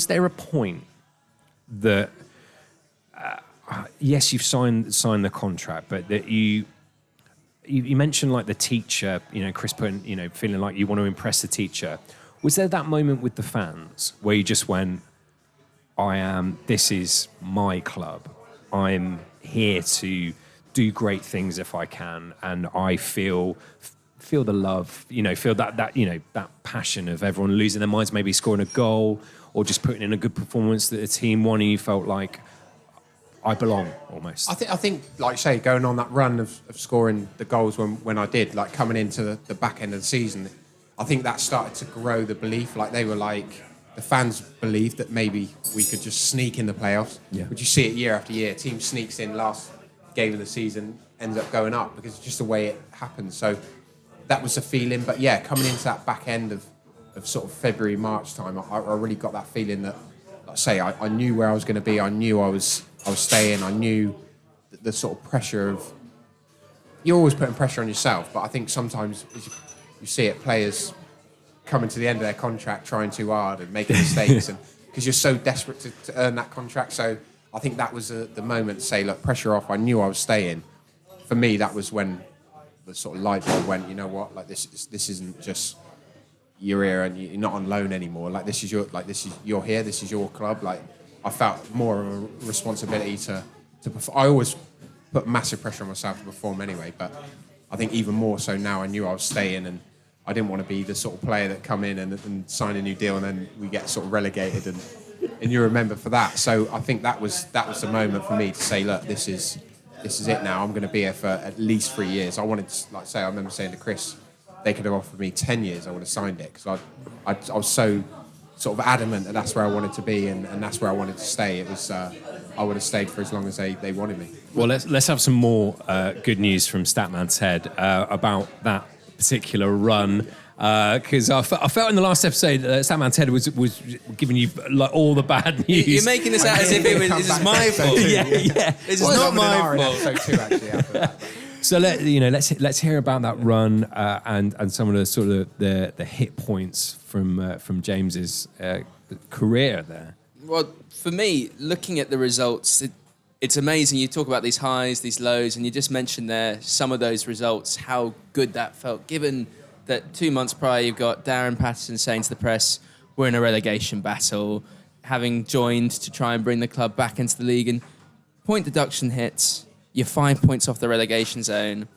there a point that yes, you've signed the contract, but that you mentioned like the teacher, you know, Chris putting, you know, feeling like you want to impress the teacher. Was there that moment with the fans where you just went, this is my club. I'm here to do great things if I can, and I feel the love, you know, feel that you know, that passion of everyone losing their minds, maybe scoring a goal or just putting in a good performance that the team won, and you felt like I belong almost. I think, like you say, going on that run of scoring the goals when I did, like coming into the back end of the season, I think that started to grow the belief. Like they were like, the fans believed that maybe we could just sneak in the playoffs. Yeah. But you see it year after year. Team sneaks in, last game of the season, ends up going up because it's just the way it happens. So that was the feeling. But yeah, coming into that back end of sort of February, March time, I really got that feeling that, like I say, I knew where I was going to be. I knew I was staying. I knew the sort of pressure of... You're always putting pressure on yourself, but I think sometimes you see it, players coming to the end of their contract trying too hard and making mistakes, and because you're so desperate to earn that contract. So I think that was the moment to say, look, pressure off. I knew I was staying. For me, that was when the sort of light bulb went, you know what, like this isn't just you're here and you're not on loan anymore. Like you're here, this is your club. Like I felt more of a responsibility to perform. I always put massive pressure on myself to perform anyway, but I think even more so now I knew I was staying, and I didn't want to be the sort of player that come in and sign a new deal and then we get sort of relegated and you remember for that. So I think that was the moment for me to say, look, this is it now. I'm going to be here for at least 3 years. I wanted to, like I say, I remember saying to Chris, they could have offered me 10 years, I would have signed it, because I was so sort of adamant that that's where I wanted to be and that's where I wanted to stay. It was I would have stayed for as long as they wanted me. Well, let's have some more good news from Statman Ted about that particular run because I felt in the last episode that Sam Ted was giving you like all the bad news. You're making this out as if this is my fault. Yeah. This is not my fault. Episode 2 actually after that. So let's hear about that run and some of the sort of the hit points from James's career there. Well, for me, looking at the results, it's amazing. You talk about these highs, these lows, and you just mentioned there some of those results, how good that felt, given that 2 months prior you've got Darren Patterson saying to the press, we're in a relegation battle, having joined to try and bring the club back into the league, and point deduction hits, you're 5 points off the relegation zone.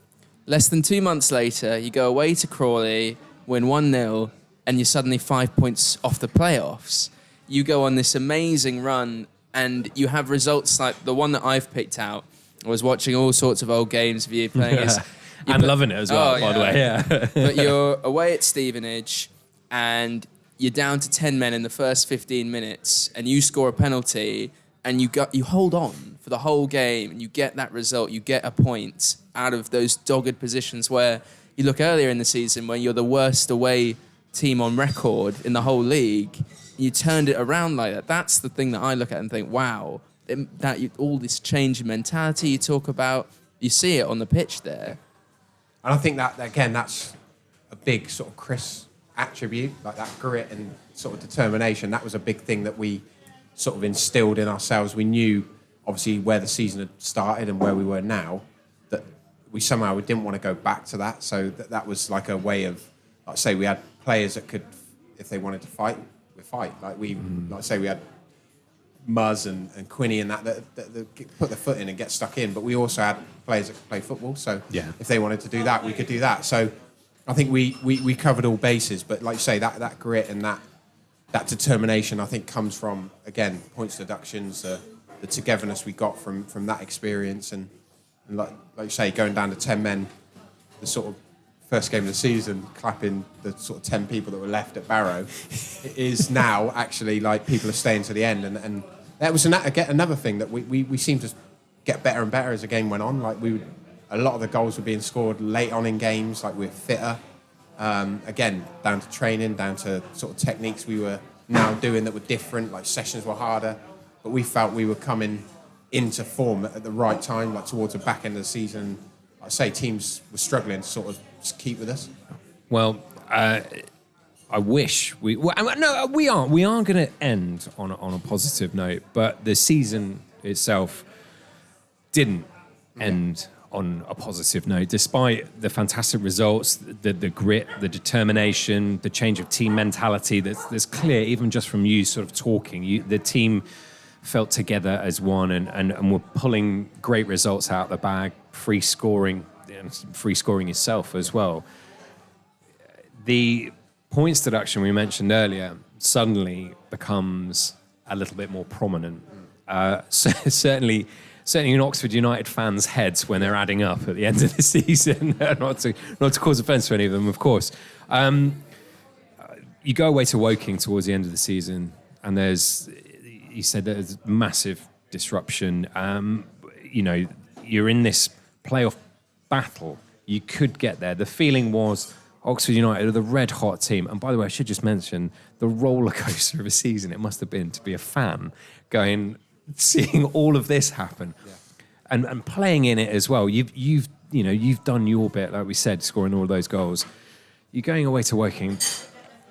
Less than 2 months later, you go away to Crawley, win 1-0, and you're suddenly 5 points off the playoffs. You go on this amazing run, and you have results like the one that I've picked out. I was watching all sorts of old games of you playing as... And loving it as well, by the way. Yeah. But you're away at Stevenage, and you're down to 10 men in the first 15 minutes, and you score a penalty, and you hold on for the whole game, and you get that result. You get a point out of those dogged positions where you look earlier in the season where you're the worst away team on record in the whole league. You turned it around like that. That's the thing that I look at and think, wow, all this change in mentality you talk about, you see it on the pitch there. And I think that, again, that's a big sort of Chris attribute, like that grit and sort of determination. That was a big thing that we sort of instilled in ourselves. We knew, obviously, where the season had started and where we were now, that we didn't want to go back to that. So that was like a way of, like say, we had players that could, if they wanted to fight, we'd fight. Like say, we had Muzz and Quinny and that put their foot in and get stuck in. But we also had players that could play football. So if they wanted to do that, we could do that. So I think we covered all bases. But like you say, that grit and that determination, I think, comes from, again, points deductions, the togetherness we got from that experience. And like you say, going down to 10 men, the sort of first game of the season, clapping the sort of 10 people that were left at Barrow, it is now actually like people are staying to the end. And that was another thing that we seemed to get better and better as the game went on. Like a lot of the goals were being scored late on in games, like we're fitter. Again, down to training, down to sort of techniques we were now doing that were different, like sessions were harder, but we felt we were coming into form at the right time, like towards the back end of the season. Like I say, teams were struggling to sort of just keep with us. Well, I wish we are going to end on a positive note, but the season itself didn't end on a positive note, despite the fantastic results, the grit, the determination, the change of team mentality that's clear, even just from you sort of talking. The team felt together as one and were pulling great results out of the bag, free scoring yourself as well. The points deduction we mentioned earlier suddenly becomes a little bit more prominent. Certainly in Oxford United fans' heads when they're adding up at the end of the season. not to cause offence to any of them, of course. You go away to Woking towards the end of the season, and you said there's massive disruption. You're in this playoff battle. You could get there. The feeling was Oxford United are the red-hot team. And by the way, I should just mention the roller coaster of a season it must have been to be a fan seeing all of this happen, and playing in it as well. You've done your bit, like we said, scoring all those goals. You're going away to Woking.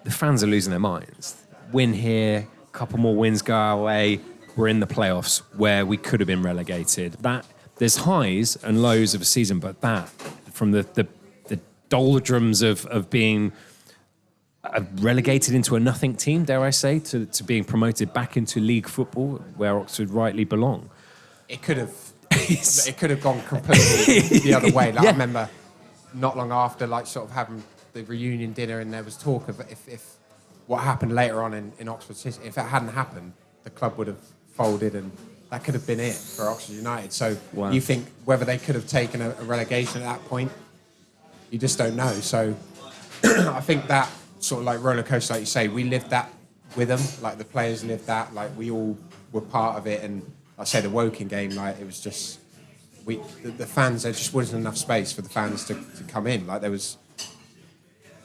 The fans are losing their minds. Win here, a couple more wins go our way. We're in the playoffs where we could have been relegated. There's highs and lows of a season, but that from the doldrums of being relegated into a nothing team, dare I say, to being promoted back into league football where Oxford rightly belong. It could have gone completely the other way. I remember not long after, like sort of having the reunion dinner, and there was talk of if what happened later on in Oxford City, if it hadn't happened, the club would have folded, and that could have been it for Oxford United. So You think whether they could have taken a relegation at that point, you just don't know. So I think that sort of like roller coaster, like you say, we lived that with them. Like the players lived that. Like we all were part of it. And like I say, the Woking game, like it was just the fans. There just wasn't enough space for the fans to come in. Like there was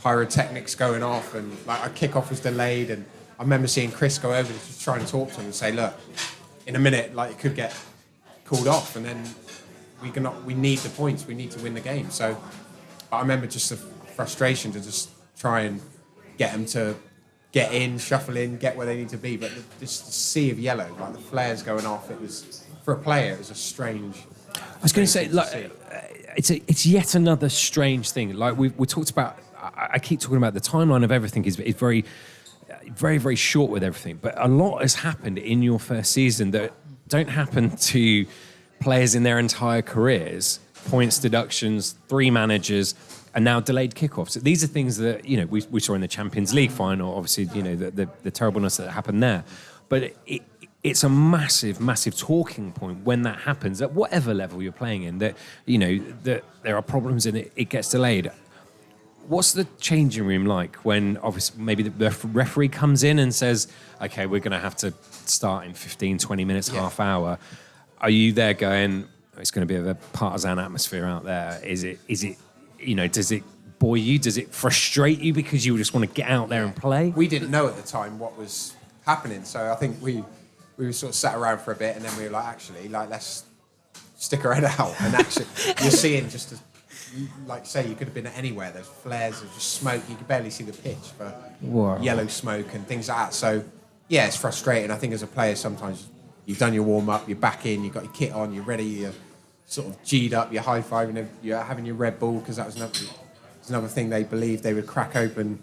pyrotechnics going off, and like a kickoff was delayed, and I remember seeing Chris go over to just try and talk to him and say, look, in a minute, like it could get called off, and then we need the points, we need to win the game. So I remember just the frustration to just try and get them to get in, shuffle in, get where they need to be. But this sea of yellow, like the flares going off, it was, for a player, it was a strange. I was going to say, like, it's yet another strange thing. Like we talked about, I keep talking about the timeline of everything is very, very, very short with everything. But a lot has happened in your first season that don't happen to players in their entire careers. Points, deductions, 3 managers, and now delayed kickoffs. These are things that, you know, we saw in the Champions League final, obviously, you know, the terribleness that happened there. But it's a massive, massive talking point when that happens at whatever level you're playing in, that, you know, that there are problems and it gets delayed. What's the changing room like when obviously maybe the referee comes in and says, okay, we're going to have to start in 15, 20 minutes, half hour. Are you there going, it's going to be a partisan atmosphere out there? Is it, you know, does it bore you? Does it frustrate you because you just want to get out there and play? We didn't know at the time what was happening, so I think we were sort of sat around for a bit, and then we were like, actually, like, let's stick our head out. And actually, you're seeing just like, say, you could have been anywhere. There's flares of just smoke. You could barely see the pitch for yellow smoke and things like that. So, yeah, it's frustrating. I think as a player, sometimes you've done your warm-up, you're back in, you've got your kit on, you're ready, you're sort of G'd up, you're high-fiving, you're having your Red Bull, because that was another thing they believed. They would crack open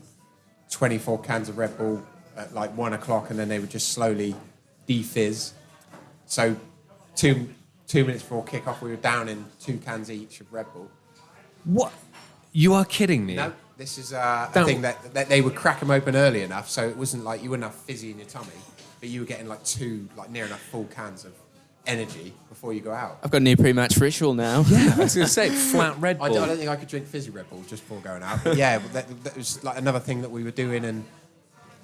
24 cans of Red Bull at like 1 o'clock, and then they would just slowly defizz. So 2 minutes before kickoff, we were down in 2 cans each of Red Bull. What? You are kidding me? No, this is a thing that they would crack them open early enough, so it wasn't like you wouldn't have fizzy in your tummy, but you were getting like 2, like near enough full cans of energy before you go out. I've got a new pre-match ritual now. Yeah, I was going to say, flat Red Bull. I don't think I could drink fizzy Red Bull just before going out. But yeah, that was like another thing that we were doing, and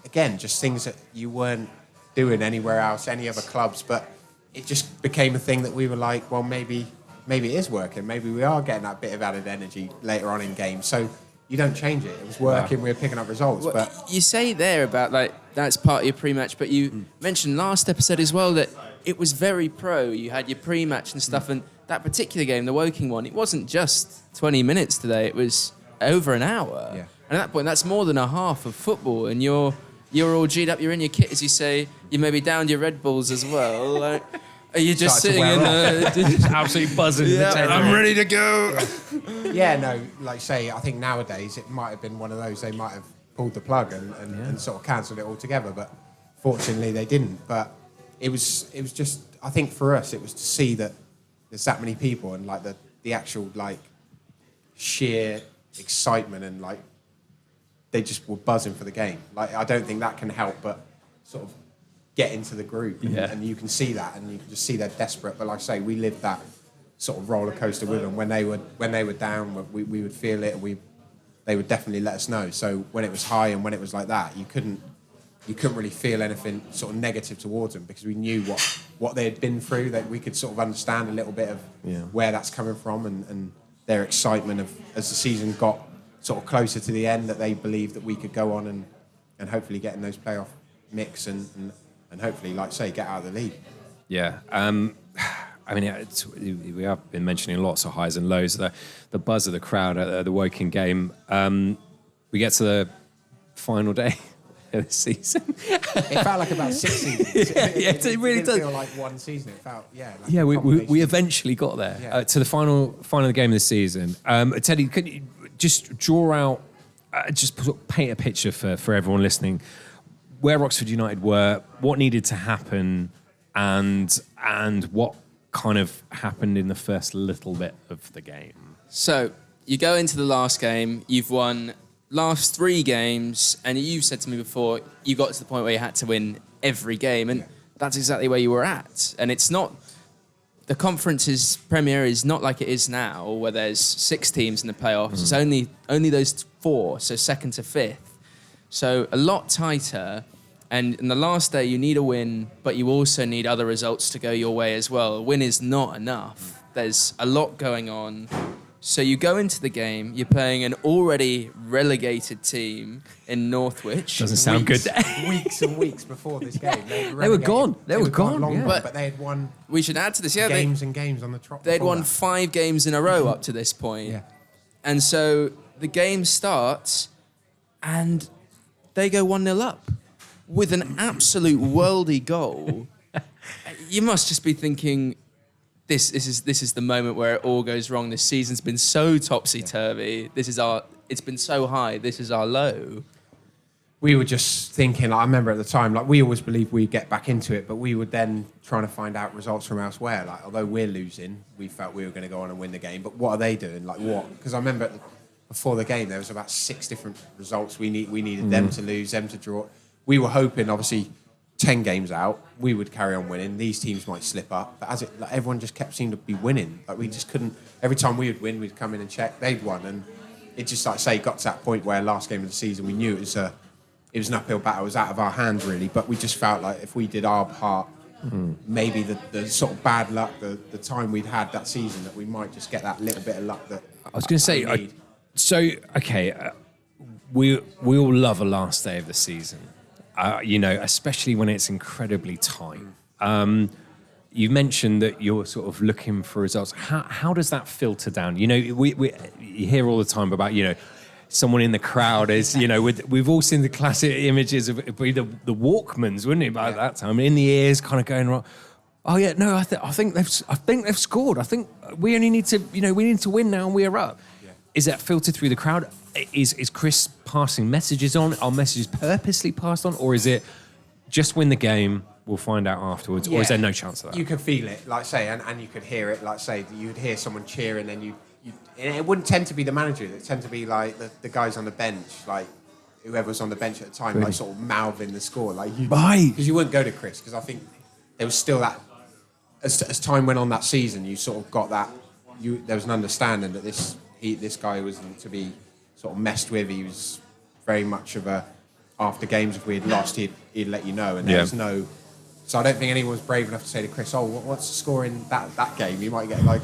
again, just things that you weren't doing anywhere else, any other clubs, but it just became a thing that we were like, well, maybe it is working. Maybe we are getting that bit of added energy later on in games. So you don't change it. It was working. We were picking up results. Well, but you say there about like that's part of your pre-match, but you mentioned last episode as well that it was very pro. You had your pre-match and stuff, and that particular game, the Woking one, it wasn't just 20 minutes today. It was over an hour. Yeah. And at that point, that's more than a half of football, and you're all G'd up. You're in your kit, as you say. You maybe downed your Red Bulls as well. Like, are you just sitting in Just absolutely buzzing. Yeah, I'm ready to go. yeah, no, like say, I think nowadays it might have been one of those, they might have pulled the plug and sort of cancelled it altogether, but fortunately they didn't. But it was just, I think for us, it was to see that there's that many people, and like the actual like sheer excitement, and like they just were buzzing for the game. Like, I don't think that can help but sort of get into the group, and you can see that, and you can just see they're desperate. But like I say, we lived that sort of roller coaster with them. When they were down, we would feel it, and they would definitely let us know. So when it was high and when it was like that, you couldn't really feel anything sort of negative towards them, because we knew what they had been through. That we could sort of understand a little bit of where that's coming from, and their excitement of, as the season got sort of closer to the end, that they believed that we could go on and hopefully get in those playoff mix and hopefully, like say, get out of the league. Yeah. I mean, we have been mentioning lots of highs and lows. The buzz of the crowd at the Woking game. We get to the final day of the season. It felt like about 6 seasons. It really didn't does. feel like one season. It felt, we eventually got there to the final of the game of the season. Teddy, could you just draw out, paint a picture for everyone listening, where Oxford United were, what needed to happen, and what kind of happened in the first little bit of the game. So you go into the last game, you've won last 3 games, and you've said to me before, you got to the point where you had to win every game, and that's exactly where you were at. And it's not, the conference's Premier is not like it is now, where there's 6 teams in the playoffs. It's only those 4, so 2nd to 5th. So a lot tighter. And in the last day, you need a win, but you also need other results to go your way as well. A win is not enough. There's a lot going on. So you go into the game, you're playing an already relegated team in Northwich. Doesn't sound good. Weeks and weeks before this game. They were gone. They were gone, long yeah. gone, but they had won We should add to this, games and games on the trot. they'd before won that. 5 games in a row up to this point. Yeah. And so the game starts and they go 1-0 up with an absolute worldy goal. You must just be thinking, this is the moment where it all goes wrong. This season's been so topsy-turvy. It's been so high. This is our low. We were just thinking, I remember at the time, like we always believed we'd get back into it, but we were then trying to find out results from elsewhere. Like, although we're losing, we felt we were going to go on and win the game. But what are they doing? Like what? Because I remember before the game, there was about 6 different results we needed them to lose, them to draw. We were hoping, obviously, 10 games out, we would carry on winning. These teams might slip up, but everyone just kept seeming to be winning. Like we just couldn't. Every time we would win, we'd come in and check. They'd won, and it just got to that point where last game of the season, we knew it was an uphill battle. It was out of our hands really, but we just felt like if we did our part, maybe the sort of bad luck, the time we'd had that season, that we might just get that little bit of luck that I was going to say. We all love a last day of the season. Especially when it's incredibly tight. You mentioned that you're sort of looking for results. How does that filter down? You hear all the time about, someone in the crowd is, we've all seen the classic images of the Walkmans, wouldn't it, by that time? In the ears, kind of going wrong. Oh yeah, no, I think they've scored. I think we only need to, we need to win now and we are up. Yeah. Is that filtered through the crowd? Is Chris passing messages on? Are messages purposely passed on? Or is it just win the game, we'll find out afterwards? Yeah. Or is there no chance of that? You could feel it, like say, and you could hear it, like say, you'd hear someone cheering, and and it wouldn't tend to be the manager. It tend to be like the guys on the bench, like whoever was on the bench at the time, like sort of mouthing the score. Because you wouldn't go to Chris, because I think there was still that, as time went on that season, you sort of got that, there was an understanding that this guy wasn't to be sort of messed with. He was very much of a, after games, if we had lost, he'd let you know, and there was no. So I don't think anyone was brave enough to say to Chris, "Oh, what's the score in that game?" You might get like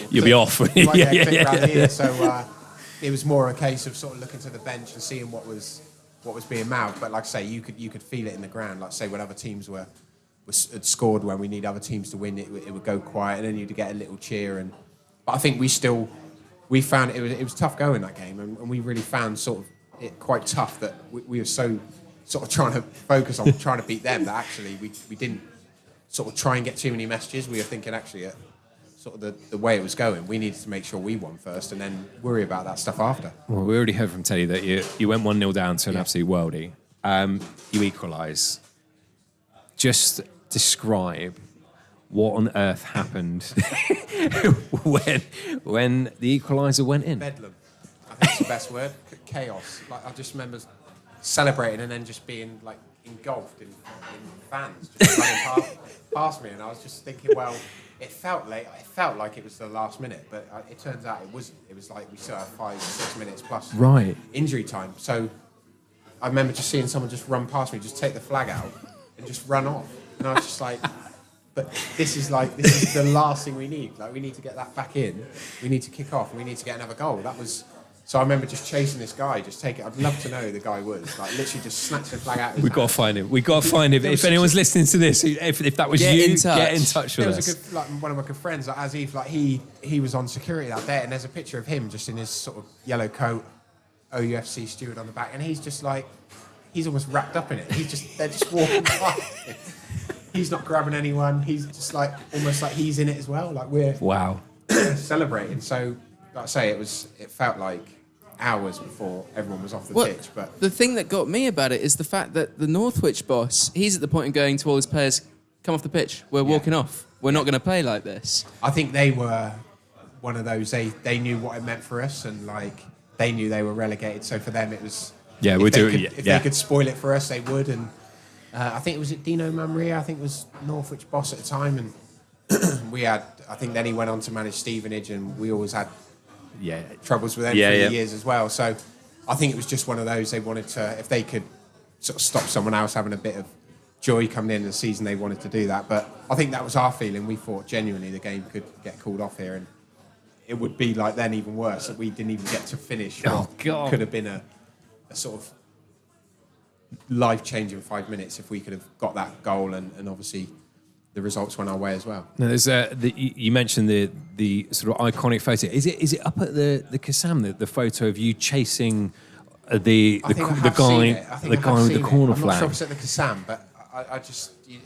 you'll be off. You might get a clip around here. So it was more a case of sort of looking to the bench and seeing what was being mouthed. But like I say, you could feel it in the ground. Like say when other teams had scored, when we need other teams to win, it would go quiet, and then you'd get a little cheer. But I think we found it was tough going that game, and we really found sort of it quite tough that we were so sort of trying to focus on trying to beat them that actually we didn't sort of try and get too many messages. We were thinking actually sort of the way it was going, we needed to make sure we won first and then worry about that stuff after. Well, we already heard from Teddy that you went 1-0 down to an absolute worldie. You equalise. Just describe what on earth happened when the equaliser went in. Bedlam. I think that's the best word. Chaos. Like I just remember celebrating and then just being like engulfed in fans just running past me, and I was just thinking, well, it felt late. It felt like it was the last minute, but it turns out it wasn't. It was like we still had 5-6 minutes plus injury time. So I remember just seeing someone just run past me, just take the flag out and just run off, and I was just like. But this is the last thing we need. Like we need to get that back in. We need to kick off. And we need to get another goal. So I remember just chasing this guy. Just take it. I'd love to know who the guy was. Like literally just snatch the flag out. We've got to find him. We've got to find him. If anyone's listening to this, if that was you, get in touch with us. There was one of my good friends, like Azif. Like he was on security that day, and there's a picture of him just in his sort of yellow coat, OUFC steward on the back, and he's just like he's almost wrapped up in it. They're just walking past him. He's not grabbing anyone. He's just like almost like he's in it as well. Like we're celebrating. So, like I say, it felt like hours before everyone was off the pitch. But the thing that got me about it is the fact that the Northwich boss, he's at the point of going to all his players, "Come off the pitch. We're walking off. We're not going to play like this." I think they were one of those. They knew what it meant for us, and like they knew they were relegated. So for them, it was if they could spoil it for us, they would. And I think it was Dino Mamria, I think was Northwich boss at the time, and I think then he went on to manage Stevenage, and we always had troubles with them for years as well. So I think it was just one of those, they wanted to, if they could sort of stop someone else having a bit of joy coming in the season, they wanted to do that. But I think that was our feeling. We thought genuinely the game could get called off here, and it would be like then even worse that we didn't even get to finish. Oh, God. Could have been a sort of life-changing 5 minutes if we could have got that goal, and obviously the results went our way as well. Now, there's you mentioned the sort of iconic photo. Is it up at the Kassam, the photo of you chasing the guy with the corner I'm flag? not sure if it's at the Kassam, but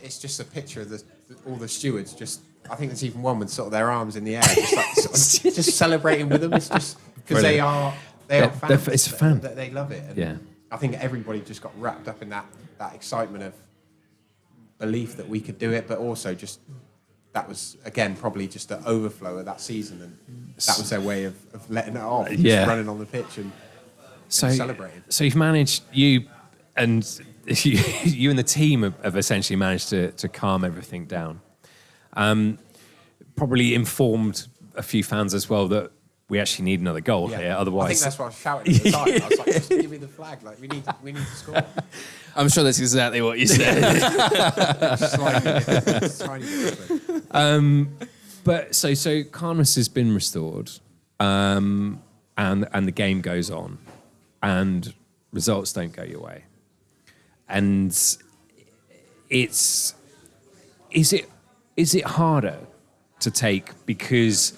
it's just a picture of all the stewards. I think there's even one with sort of their arms in the air, just celebrating with them. It's just because they are fans. It's a fan. They love it. And Yeah. I think everybody just got wrapped up in that excitement of belief that we could do it, but also just that was again probably just the overflow of that season, and that was their way of letting it off, just running on the pitch and celebrating. So you've managed, you and the team have essentially managed to calm everything down. Probably informed a few fans as well that we actually need another goal here. Otherwise, I think that's what I was shouting at the time. I was like, just give me the flag. Like we need to score. I'm sure that's exactly what you said. Tiny bit different. but so calmness has been restored, and the game goes on, and results don't go your way, and is it harder to take because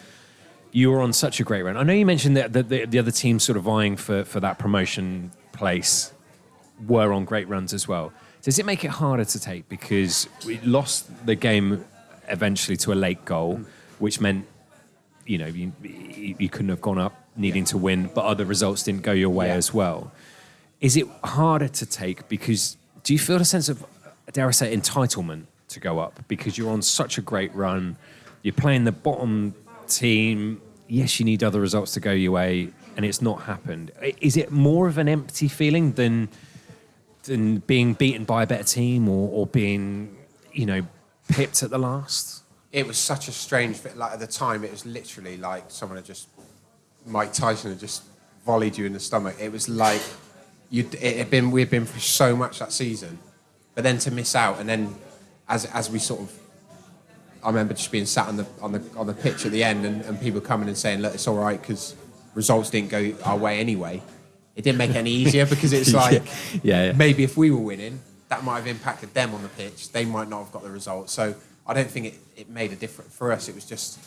you were on such a great run? I know you mentioned that the other teams sort of vying for that promotion place were on great runs as well. Does it make it harder to take because we lost the game eventually to a late goal, which meant you couldn't have gone up needing to win, but other results didn't go your way as well? Is it harder to take because do you feel a sense of, dare I say, entitlement to go up because you're on such a great run? You're playing the bottom team. Yes, you need other results to go your way, and it's not happened. Is it more of an empty feeling than being beaten by a better team or being, pipped at the last? It was such a strange fit. Like at the time, it was literally like Mike Tyson had just volleyed you in the stomach. It was like we'd been through so much that season, but then to miss out, and then as we sort of, I remember just being sat on the pitch at the end, and people coming and saying, "Look, it's all right because results didn't go our way anyway." It didn't make it any easier because it's like maybe if we were winning, that might have impacted them on the pitch. They might not have got the result. So I don't think it made a difference for us. It was just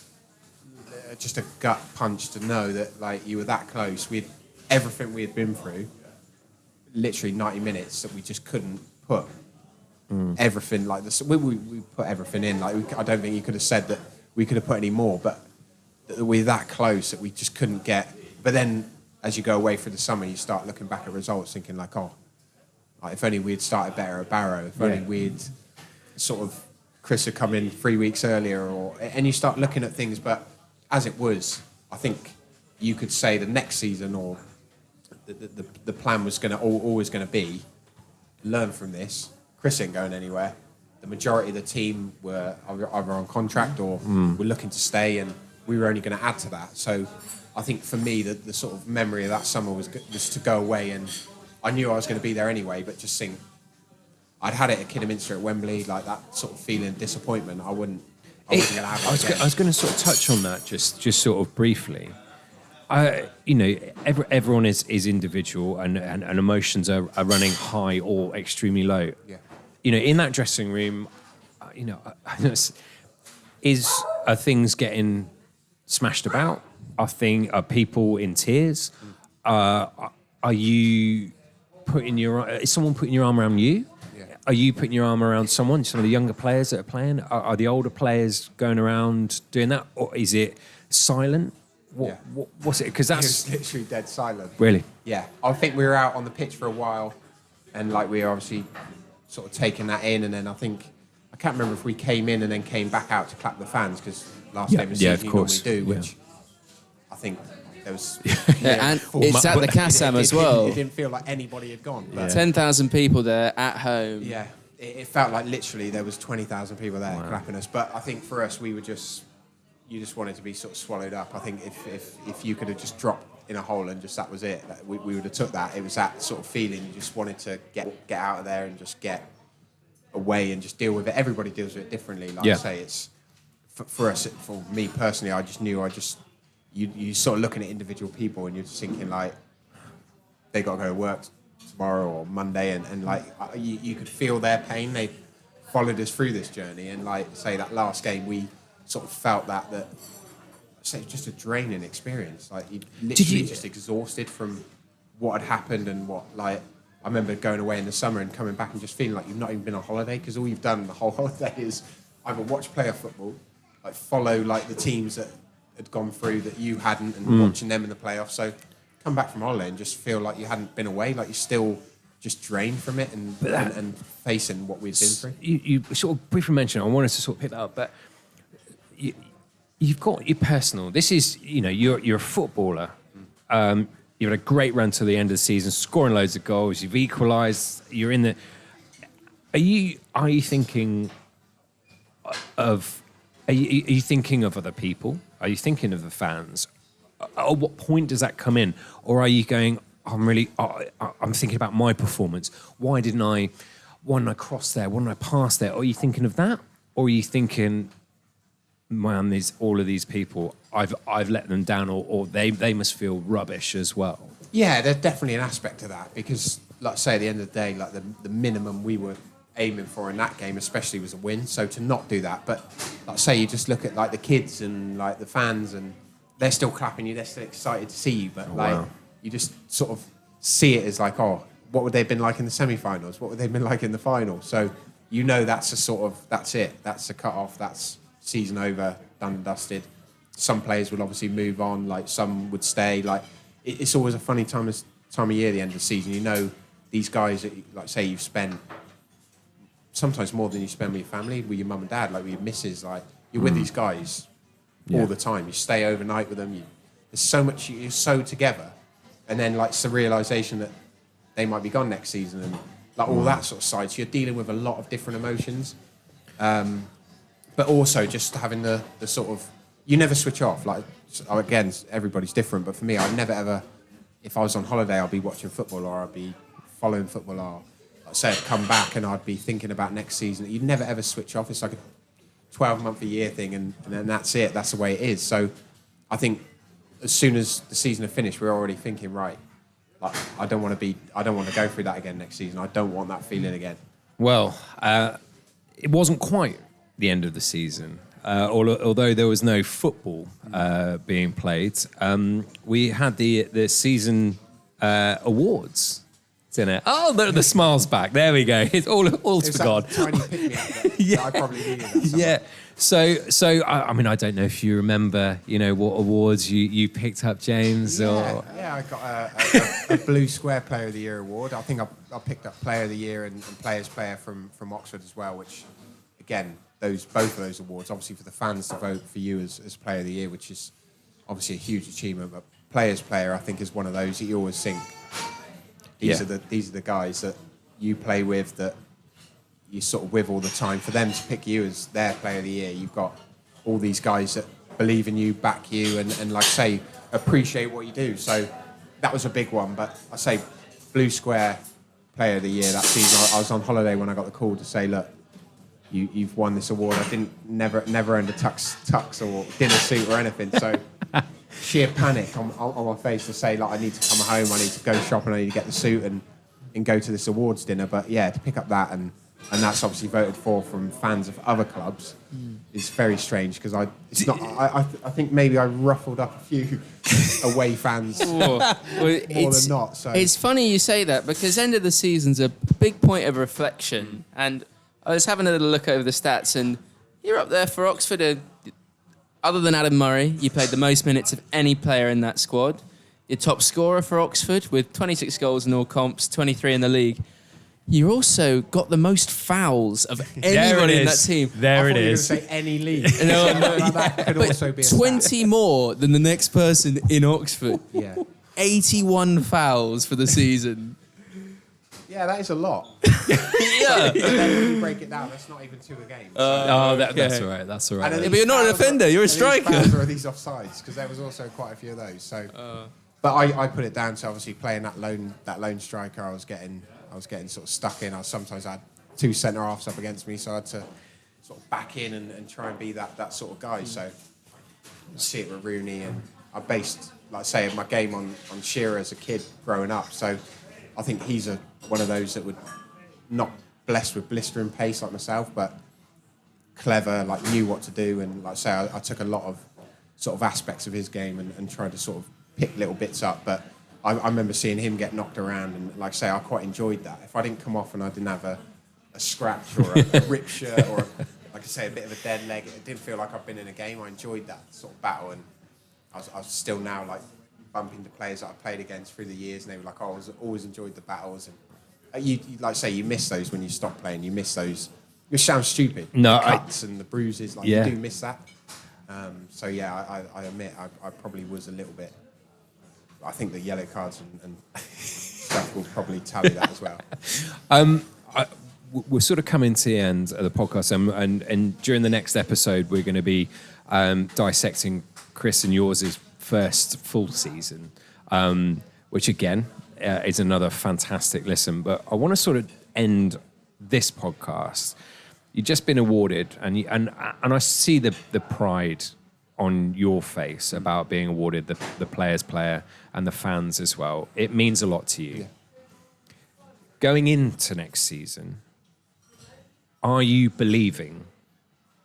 a gut punch to know that like you were that close. We had everything we had been through, literally 90 minutes that we just couldn't put. Everything like this, we put everything in. Like I don't think you could have said that we could have put any more, but we're that close that we just couldn't get. But then, as you go away for the summer, you start looking back at results, thinking like, if only we'd started better at Barrow. If only we'd sort of Chris had come in 3 weeks earlier, and you start looking at things. But as it was, I think you could say the next season or the plan was always going to be learn from this. Chris ain't going anywhere. The majority of the team were either on contract or were looking to stay, and we were only going to add to that. So I think for me, the sort of memory of that summer was to go away, and I knew I was going to be there anyway, but just think, I'd had it at Kidderminster at Wembley, like that sort of feeling, disappointment. I wasn't going to have it again. I was going to sort of touch on that just sort of briefly. Everyone is individual, and emotions are running high or extremely low. Yeah. In that dressing room, are things getting smashed about? Are people in tears? Are you is someone putting your arm around you? Yeah. Are you putting your arm around some of the younger players that are playing? Are the older players going around doing that? Or is it silent? What's it? Because that's... It was literally dead silent. Really? Yeah. I think we were out on the pitch for a while, and like we were obviously sort of taking that in, and then I can't remember if we came in and then came back out to clap the fans, because last game of the season you normally do, which I think there was... and it's at the Kassam as well. It didn't feel like anybody had gone. But 10,000 people there at home. Yeah, it felt like literally there was 20,000 people there clapping us. But I think for us, you just wanted to be sort of swallowed up. I think if you could have just dropped in a hole and just that was it, we would have took that. It was that sort of feeling. You just wanted to get out of there and just get away and just deal with it. Everybody deals with it differently. Like I say, it's for us, for me personally, I just knew you sort of looking at individual people and you're just thinking like they got to go to work tomorrow or Monday, and like you could feel their pain. They followed us through this journey, and like say that last game, we sort of felt that say it's just a draining experience. Like you literally just exhausted from what had happened and what like. I remember going away in the summer and coming back and just feeling like you've not even been on holiday, because all you've done the whole holiday is either watch player football, like follow like the teams that had gone through that you hadn't, and watching them in the playoffs. So come back from holiday and just feel like you hadn't been away, like you're still just drained from it and facing what we've been through. You sort of briefly mentioned, I wanted to sort of pick that up, but you've got your personal. This is, you're a footballer. You've had a great run to the end of the season, scoring loads of goals. You've equalised. You're in the. Are you thinking of? Are you thinking of other people? Are you thinking of the fans? At what point does that come in, or are you going? I'm thinking about my performance. Why didn't I cross there? Why didn't I pass there? Or are you thinking of that, or are you thinking, man, all of these people, I've let them down, or they must feel rubbish as well? Yeah, there's definitely an aspect to that, because, like I say, at the end of the day, like the minimum we were aiming for in that game, especially, was a win. So to not do that, but like I say, you just look at like the kids and like the fans, and they're still clapping you, they're still excited to see you, but you just sort of see it as like, oh, what would they have been like in the semi-finals? What would they have been like in the final? So that's a sort of, that's it, that's a cut off, that's season over, done and dusted. Some players will obviously move on, like some would stay. Like it's always a funny time of year, the end of the season. These guys that, like say, you've spent sometimes more than you spend with your family, with your mum and dad, like with your missus. Like you're with these guys all the time. You stay overnight with them. There's so much. You're so together, and then like it's the realization that they might be gone next season, and like all that sort of side. So you're dealing with a lot of different emotions. But also just having the sort of, you never switch off. Like, again, everybody's different, but for me, I'd never ever, if I was on holiday, I'd be watching football, or I'd be following football, or like say I'd come back and I'd be thinking about next season. You'd never ever switch off. It's like a 12-month-a-year thing, and then that's it. That's the way it is. So I think as soon as the season had finished, we're already thinking, right, like, I don't want to go through that again next season. I don't want that feeling again. Well, it wasn't quite the end of the season. Although there was no football being played, we had the season awards dinner. Oh, the smile's back. There we go. It's all's forgone. Tiny pick me up there. I probably needed that. Yeah. So I mean, I don't know if you remember, what awards you picked up, James. Yeah, I got a Blue Square Player of the Year award. I think I picked up Player of the Year and Players Player from Oxford as well, which, again, both of those awards, obviously for the fans to vote for you as Player of the Year, which is obviously a huge achievement. But Players Player, I think, is one of those that you always think these are the guys that you play with, that you're sort of with all the time. For them to pick you as their Player of the Year, you've got all these guys that believe in you, back you, and like say, appreciate what you do. So that was a big one. But I say Blue Square Player of the Year that season. I was on holiday when I got the call to say, look, you've won this award. I never owned a tux or dinner suit or anything. So sheer panic on my face to say, like, I need to come home, I need to go shopping, I need to get the suit and go to this awards dinner. But yeah, to pick up that and that's obviously voted for from fans of other clubs is very strange, because I think maybe I ruffled up a few away fans more than not. So it's funny you say that, because end of the season's a big point of reflection, and I was having a little look over the stats, and you're up there for Oxford. Other than Adam Murray, you played the most minutes of any player in that squad. You're top scorer for Oxford with 26 goals in all comps, 23 in the league. You also got the most fouls of anyone in that team. There it is. I thought you were going to say any league. No. That could also be a 20 more than the next person in Oxford. Yeah. 81 fouls for the season. Yeah, that is a lot. Yeah. But then when you break it down, that's not even 2 a game. That's all right. That's all right. And But you're not a defender, you're a striker. Are these offsides? Because there was also quite a few of those. So, but I put it down to obviously playing that lone striker. I was getting sort of stuck in. Sometimes I had 2 centre halves up against me, so I had to sort of back in and try and be that sort of guy. So you see it with Rooney and I based, like I say, my game on Shearer as a kid growing up. So I think he's one of those that would not blessed with blistering pace like myself, but clever, like knew what to do. And like I say, I took a lot of sort of aspects of his game and tried to sort of pick little bits up. But I remember seeing him get knocked around, and like I say, I quite enjoyed that. If I didn't come off and I didn't have a scratch or a ripped shirt or, like I say, a bit of a dead leg, it didn't feel like I've been in a game. I enjoyed that sort of battle, and I was still now like bumping into players that I played against through the years, and they were like, oh, I always enjoyed the battles. And you like I say, you miss those when you stop playing. You miss those. It sounds stupid. No, the cuts and the bruises, like you do miss that. So yeah, I admit I probably was a little bit. I think the yellow cards and stuff will probably tally that as well. We're sort of coming to the end of the podcast, and during the next episode, we're going to be dissecting Chris and yours' first full season, which again is another fantastic listen. But I want to sort of end this podcast. You've just been awarded, and I see the pride on your face about being awarded the player's player and the fans as well. It means a lot to you. Yeah. Going into next season, are you believing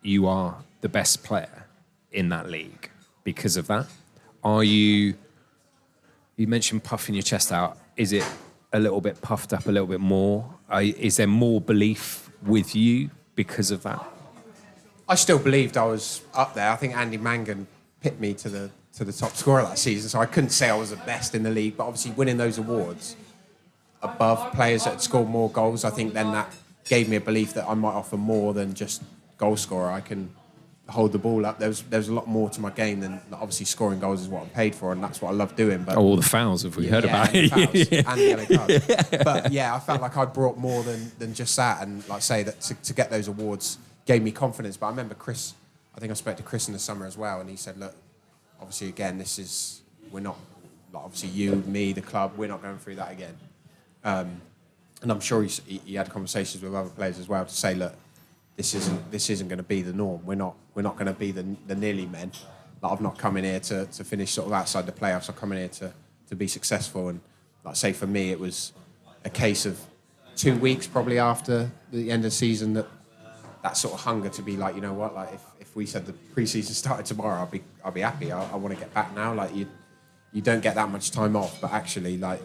you are the best player in that league because of that? Are you mentioned puffing your chest out. Is it a little bit puffed up a little bit more? Is there more belief with you because of that? I still believed I was up there. I think Andy Mangan picked me to the top scorer that season, so I couldn't say I was the best in the league, but obviously winning those awards above players that had scored more goals, I think then that gave me a belief that I might offer more than just goal scorer. I can hold the ball up. There's a lot more to my game than obviously scoring goals is what I'm paid for, and that's what I love doing. But all the fouls, have we heard about it? And the yellow cards. But yeah, I felt like I brought more than just that, and like I say that to get those awards gave me confidence. But I remember Chris, I think I spoke to Chris in the summer as well, and he said, look, obviously again, we're not, like obviously you, me, the club, we're not going through that again. And I'm sure he had conversations with other players as well to say, look, this isn't going to be the norm. We're not going to be the nearly men. Like, I've not come in here to finish sort of outside the playoffs. I've come in here to be successful. And like I say, for me, it was a case of 2 weeks probably after the end of the season that sort of hunger to be like, you know what, like if we said the pre-season started tomorrow, I'll be happy. I want to get back now. Like you don't get that much time off, but actually, like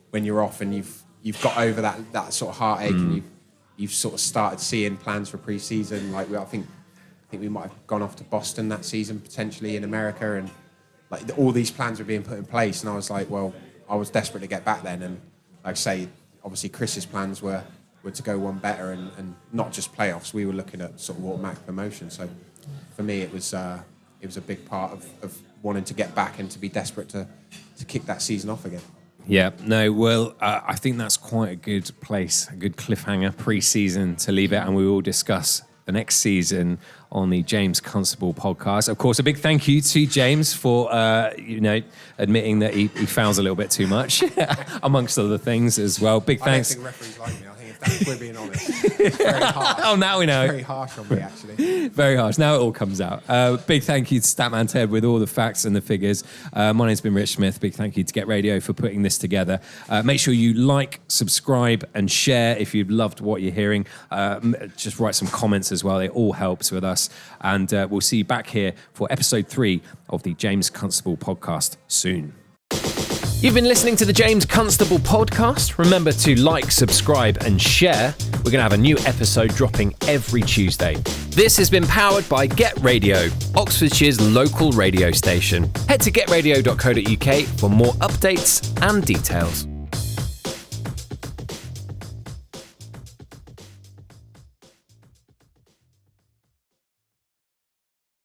when you're off and you've got over that sort of heartache and you've sort of started seeing plans for pre-season. Like I think we might have gone off to Boston that season, potentially in America, and like all these plans were being put in place. And I was like, well, I was desperate to get back then. And like I say, obviously Chris's plans were to go one better and not just playoffs. We were looking at sort of automatic promotion. So for me, it was a big part of wanting to get back and to be desperate to kick that season off again. Yeah, no, well, I think that's quite a good place, a good cliffhanger pre-season to leave it, and we will discuss the next season on the James Constable podcast. Of course, a big thank you to James for, admitting that he fouls a little bit too much, amongst other things as well. Big thanks. I don't think referees like me. I think if we're being honest, it's very harsh. Oh, now we know. It's very harsh on me, actually. Very harsh. Now it all comes out. Big thank you to Statman Ted with all the facts and the figures. My name's been Rich Smith. Big thank you to Get Radio for putting this together. Make sure you like, subscribe, and share if you've loved what you're hearing. Just write some comments as well. It all helps with us. And we'll see you back here for episode 3 of the James Constable podcast soon. You've been listening to the James Constable Podcast. Remember to like, subscribe, and share. We're going to have a new episode dropping every Tuesday. This has been powered by Get Radio, Oxfordshire's local radio station. Head to getradio.co.uk for more updates and details.